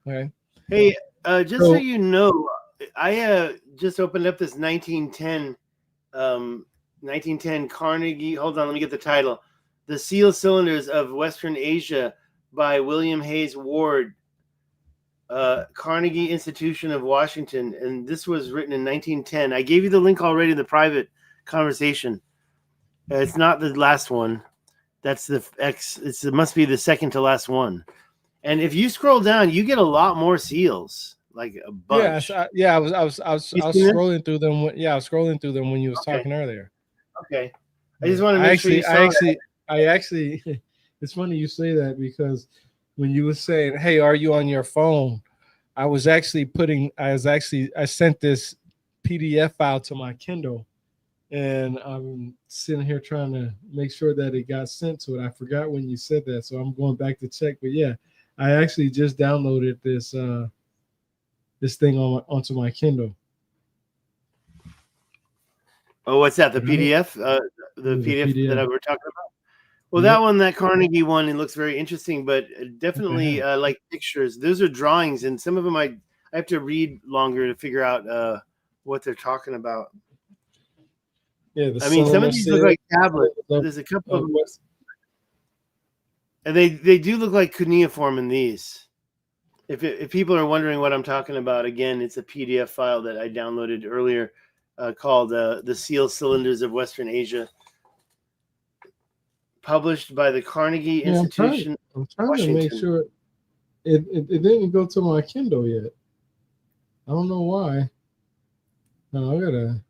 Okay. Hey, just so you know, I just opened up this 1910 Carnegie. Hold on, let me get the title. The Seal Cylinders of Western Asia by William Hayes Ward, Carnegie Institution of Washington. And this was written in 1910. I gave you the link already in the private conversation. It's not the last one. That's the X. It must be the second to last one. And if you scroll down, you get a lot more seals, like a bunch. I was scrolling through them. I was scrolling through them when you was talking earlier. Okay, I just want to make sure you saw I actually, it's funny you say that because when you were saying, "Hey, are you on your phone?" I sent this PDF file to my Kindle, and I'm sitting here trying to make sure that it got sent to it. I forgot when you said that, so I'm going back to check. But yeah. I actually just downloaded this thing onto my Kindle. Oh, what's that? The PDF? The PDF that we're talking about? Well, that one, that Carnegie one, it looks very interesting, but definitely like pictures. Those are drawings, and some of them I have to read longer to figure out what they're talking about. Yeah, I mean, some of these look like tablets. There's a couple of them. And they do look like cuneiform in these. if people are wondering what I'm talking about, again, it's a PDF file that I downloaded earlier called The Seal Cylinders of Western Asia, published by the Carnegie Institution. I'm trying to make sure it didn't go to my Kindle yet. I don't know why. No, I gotta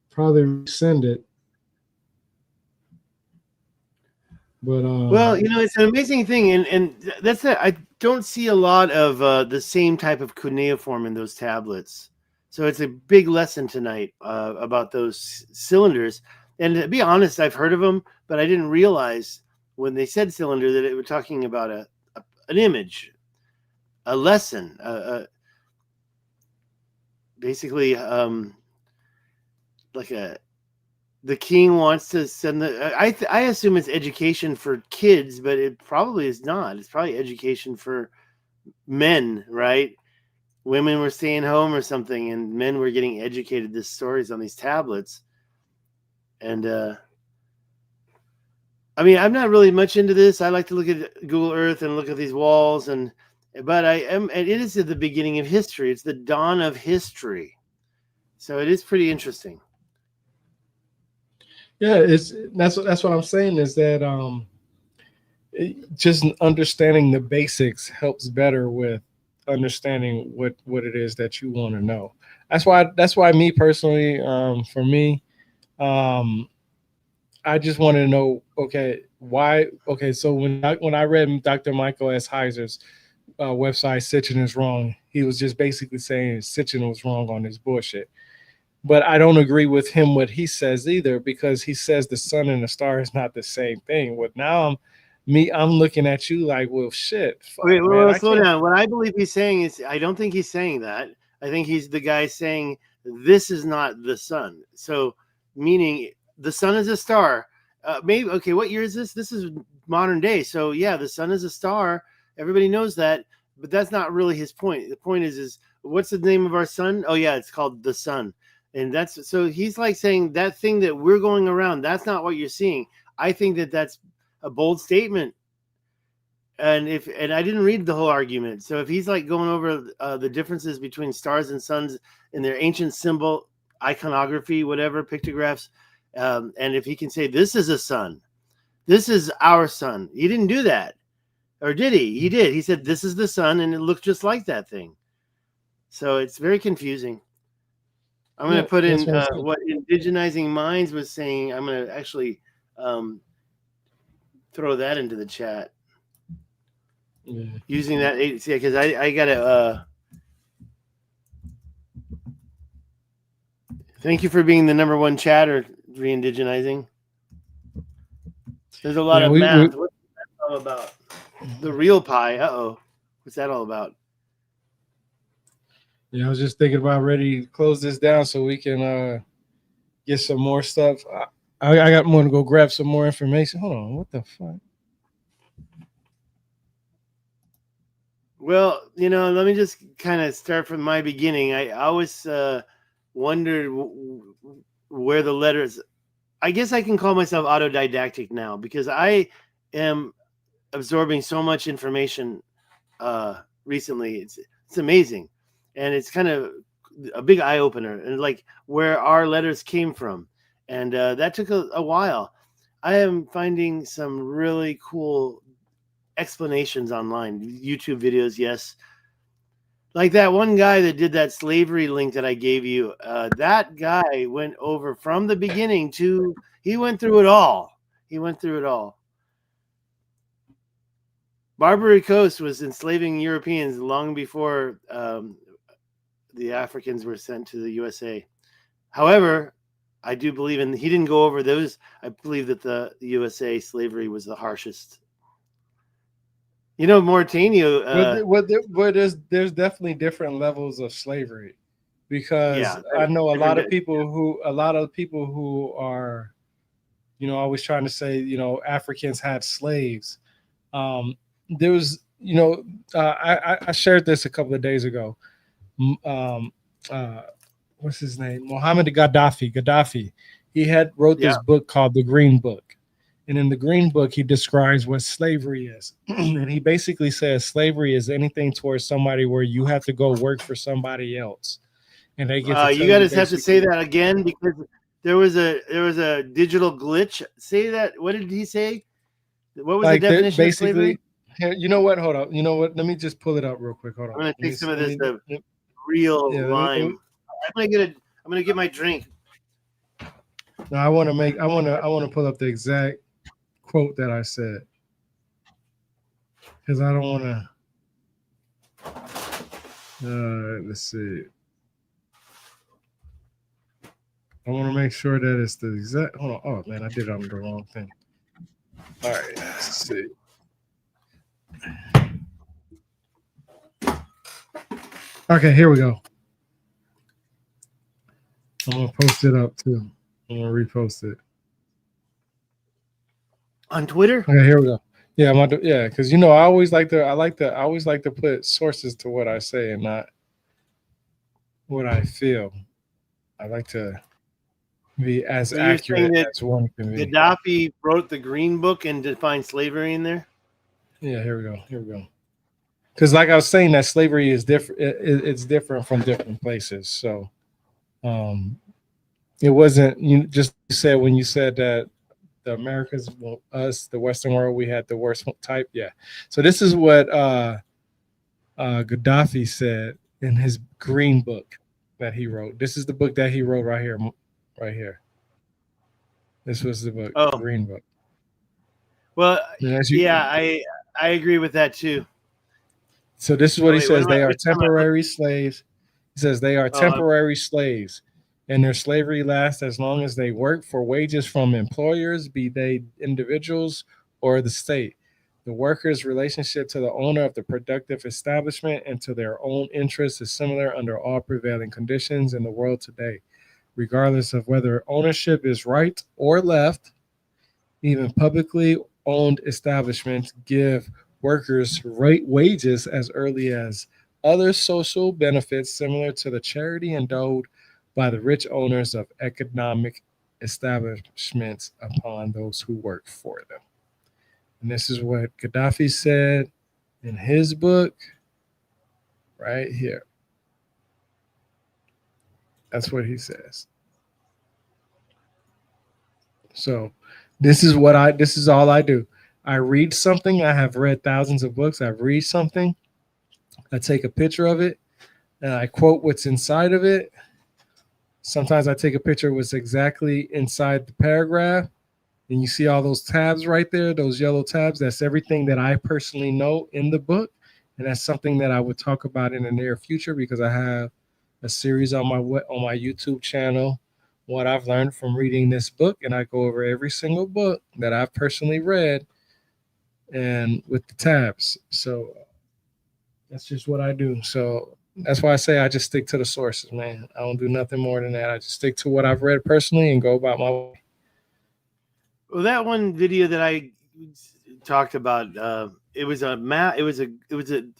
probably send it. But well, you know, it's an amazing thing, and that's it. I don't see a lot of the same type of cuneiform in those tablets, so it's a big lesson tonight about those cylinders. And to be honest, I've heard of them, but I didn't realize when they said cylinder that it was talking about an image, a lesson, basically like the king wants to send the. I assume it's education for kids, but it probably is not. It's probably education for men, right? Women were staying home or something, and men were getting educated. These stories on these tablets, and I mean, I'm not really much into this. I like to look at Google Earth and look at these walls, but I am. And it is at the beginning of history. It's the dawn of history, so it is pretty interesting. Yeah, that's what I'm saying is that just understanding the basics helps better with understanding what it is that you want to know. That's why me personally, for me, I just want to know, okay, why? Okay, so when I read Dr. Michael S. Heiser's website, Sitchin is wrong, he was just basically saying Sitchin was wrong on his bullshit. But I don't agree with him what he says either, because he says the sun and the star is not the same thing. Well, now I'm looking at you like, well, shit. Fuck, wait, man, slow down. What I believe he's saying is, I don't think he's saying that. I think he's the guy saying this is not the sun. So, meaning the sun is a star. Maybe, okay, what year is this? This is modern day. So, yeah, the sun is a star. Everybody knows that, but that's not really his point. The point is what's the name of our sun? Oh, yeah, it's called the sun. And that's, so he's like saying that thing that we're going around, that's not what you're seeing. I think that's a bold statement. And I didn't read the whole argument. So if he's like going over the differences between stars and suns in their ancient symbol, iconography, whatever, pictographs, and if he can say this is a sun, this is our sun. He didn't do that. Or did he? He did. He said this is the sun, and it looks just like that thing. So it's very confusing. I'm going to put in what Indigenizing Minds was saying. I'm going to actually throw that into the chat. Yeah. Using that, because I got to. Thank you for being the #1 chatter, Re-Indigenizing. There's a lot of math. What's that all about? The real pie. What's that all about? Yeah, I was just thinking about ready to close this down so we can get some more stuff. I got more to go grab some more information. Hold on, what the fuck? Well, let me just kind of start from my beginning. I always wondered where the letters. I guess I can call myself autodidactic now because I am absorbing so much information recently. It's amazing. And it's kind of a big eye opener, and like where our letters came from. And that took a while. I am finding some really cool explanations online, YouTube videos. Yes. Like that one guy that did that slavery link that I gave you. That guy went over from the beginning he went through it all. Barbary Coast was enslaving Europeans long before the Africans were sent to the USA. However, I do believe he didn't go over those. I believe that the USA slavery was the harshest. Mauritania. But there's definitely different levels of slavery, because I know a lot of people who are, always trying to say, Africans had slaves. There was, I shared this a couple of days ago. What's his name? Mohammed Gaddafi. He had wrote this book called The Green Book. And in the Green Book, he describes what slavery is. And he basically says slavery is anything towards somebody where you have to go work for somebody else. And they get to You tell guys have to say that again, because there was a digital glitch. Say that. What did he say? What was like the definition of slavery? Here, you know what? Hold on. You know what? Let me just pull it up real quick. Hold on. I'm gonna take some of this let real yeah, lime. I'm gonna get my drink. No, I want to pull up the exact quote that I said, because I don't want to. Let's see. I want to make sure that it's the exact. Hold on. Oh man, I did it on the wrong thing. All right. Let's see. Okay, here we go. I'm gonna post it up too. I'm gonna repost it on Twitter. Okay, here we go. Yeah, because I always like to put sources to what I say and not what I feel. I like to be as accurate as one can be. Gaddafi wrote the Green Book and defined slavery in there. Yeah, here we go. Because like I was saying, that slavery is different. It's different from different places. So, it wasn't you just said when you said that the Americas, us, the Western world, we had the worst type. Yeah. So this is what Gaddafi said in his Green Book that he wrote. This is the book that he wrote right here. Right here. This was the book, Green Book. Well, I agree with that too. So this is what he says. They are temporary slaves. He says they are temporary slaves, and their slavery lasts as long as they work for wages from employers, be they individuals or the state. The worker's relationship to the owner of the productive establishment and to their own interests is similar under all prevailing conditions in the world today, regardless of whether ownership is right or left. Even publicly owned establishments give workers right wages as early as other social benefits similar to the charity endowed by the rich owners of economic establishments upon those who work for them. And this is what Gaddafi said in his book right here. That's what he says. So this is all I do. I read something. I have read thousands of books. I read something. I take a picture of it and I quote what's inside of it. Sometimes I take a picture of what's exactly inside the paragraph. And you see all those tabs right there, those yellow tabs. That's everything that I personally know in the book. And that's something that I would talk about in the near future, because I have a series on my YouTube channel, what I've learned from reading this book. And I go over every single book that I've personally read and with the tabs. So that's just what I do. So that's why I say I just stick to the sources, man. I don't do nothing more than that. I just stick to what I've read personally and go about my way. Well, that one video that I talked about, it was a map. It was a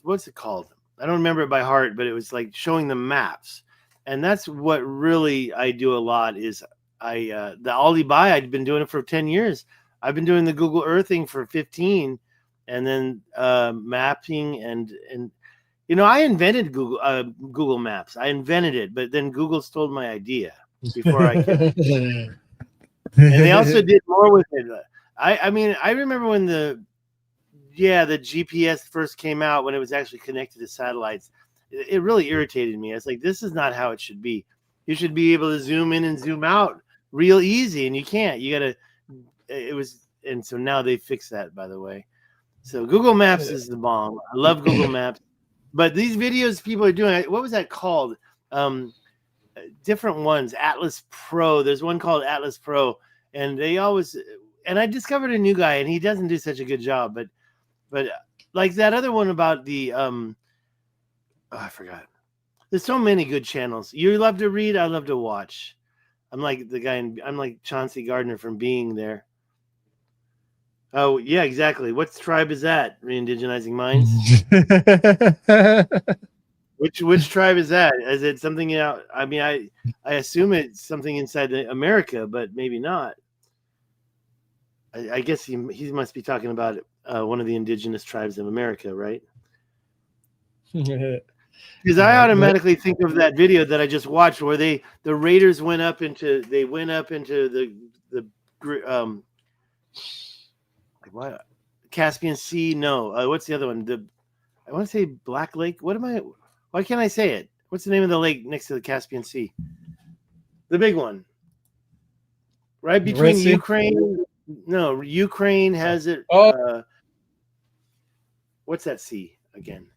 what's it called? I don't remember it by heart, but it was like showing the maps. And that's what really I do a lot is the Aldi Buy. I'd been doing it for 10 years. I've been doing the Google Earthing for 15, and then mapping and I invented Google Maps. I invented it, but then Google stole my idea before I could. And they also did more with it. I mean, I remember when the GPS first came out, when it was actually connected to satellites. It really irritated me. I was like, this is not how it should be. You should be able to zoom in and zoom out real easy, and you can't. You gotta. And so now they fixed that, by the way. So Google Maps is the bomb. I love Google Maps. But these videos people are doing, what was that called? Different ones. Atlas Pro. There's one called Atlas Pro, and they always. And I discovered a new guy, and he doesn't do such a good job. But like that other one about the I forgot. There's so many good channels. You love to read. I love to watch. I'm like the guy. I'm like Chauncey Gardner from Being There. Oh yeah, exactly. What tribe is that? Re-indigenizing minds. Which tribe is that? Is it something out? I mean, I assume it's something inside America, but maybe not. I guess he must be talking about one of the indigenous tribes of America, right? Because I automatically think of that video that I just watched where the raiders went up into the what, Caspian Sea? No, what's the other one? I want to say Black Lake. Why can't I say it? What's the name of the lake next to the Caspian Sea? The big one, right between Ukraine. No, Ukraine has it. What's that sea again?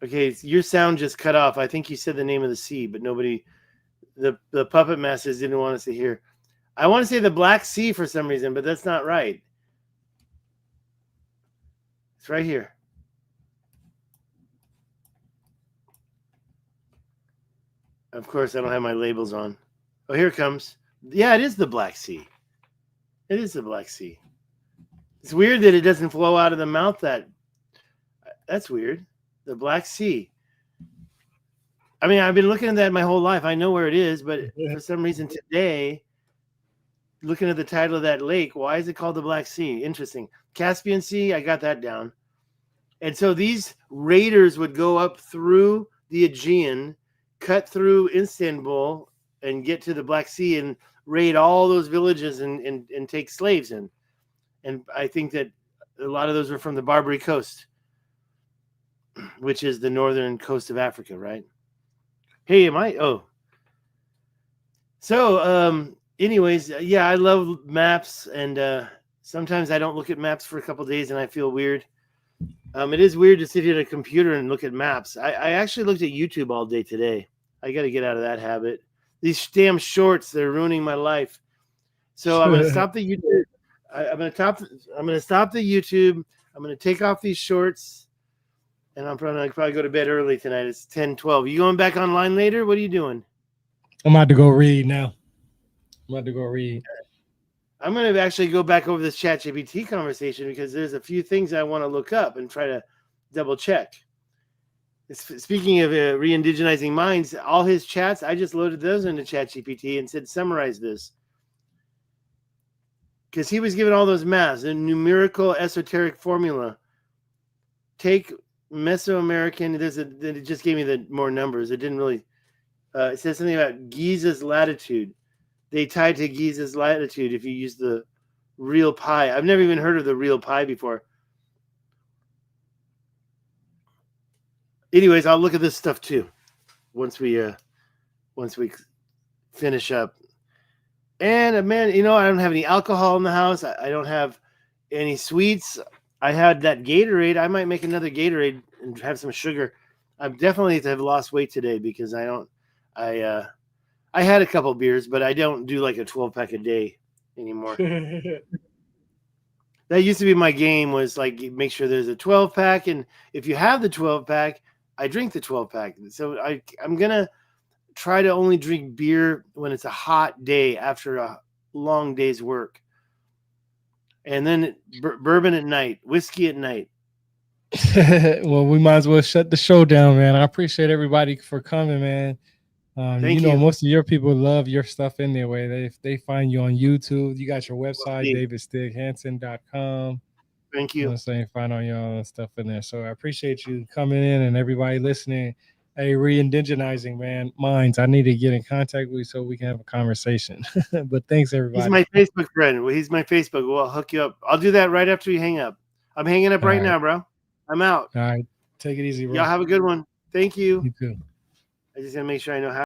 Okay, your sound just cut off. I think you said the name of the sea, but nobody, the puppet masters didn't want us to hear. I want to say the Black Sea for some reason, but that's not right. It's right here. Of course, I don't have my labels on. Oh, here it comes. Yeah, it is the Black Sea. It is the Black Sea. It's weird that it doesn't flow out of the mouth. That's weird. The Black Sea. I mean, I've been looking at that my whole life. I know where it is, but for some reason today, looking at the title of that lake, why is it called the Black Sea? Interesting. Caspian Sea, I got that down. And so these raiders would go up through the Aegean, cut through Istanbul, and get to the Black Sea and raid all those villages and take slaves in. And I think that a lot of those were from the Barbary Coast, which is the northern coast of Africa, right? Hey, So, anyways, yeah, I love maps, and sometimes I don't look at maps for a couple of days and I feel weird. It is weird to sit at a computer and look at maps. I actually looked at YouTube all day today. I got to get out of that habit. These damn shorts, they're ruining my life. So I'm going to stop the YouTube. I'm going to stop the YouTube. I'm going to take off these shorts, and I'm probably go to bed early tonight. It's 10:12. You going back online later? What are you doing? I'm about to go read now. I'm going to actually go back over this ChatGPT conversation because there's a few things I want to look up and try to double check. Speaking of re-indigenizing minds, all his chats, I just loaded those into ChatGPT and said, summarize this. Because he was given all those maths, a numerical esoteric formula. Take Mesoamerican, it just gave me the more numbers. It didn't really, it says something about Giza's latitude. They tied to Giza's latitude if you use the real pi. I've never even heard of the real pi before. Anyways, I'll look at this stuff too once we finish up. And man, I don't have any alcohol in the house. I don't have any sweets. I had that Gatorade. I might make another Gatorade and have some sugar. I definitely have lost weight today because I had a couple beers, but I don't do like a 12-pack a day anymore. That used to be my game, was like make sure there's a 12-pack, and if you have the 12-pack, I drink the 12-pack. So I'm going to try to only drink beer when it's a hot day after a long day's work. And then bourbon at night, whiskey at night. Well, we might as well shut the show down, man. I appreciate everybody for coming, man. Thank you. Most of your people love your stuff anyway. They find you on YouTube. You got your website, davidstighansen.com. Thank you. Find all your stuff in there. So I appreciate you coming in and everybody listening. Hey, re-indigenizing, man, minds. I need to get in contact with you so we can have a conversation. But thanks, everybody. He's my Facebook friend. He's my Facebook. Well, I'll hook you up. I'll do that right after you hang up. I'm hanging up right now, bro. I'm out. All right. Take it easy, bro. Y'all have a good one. Thank you. You too. I just gotta make sure I know how.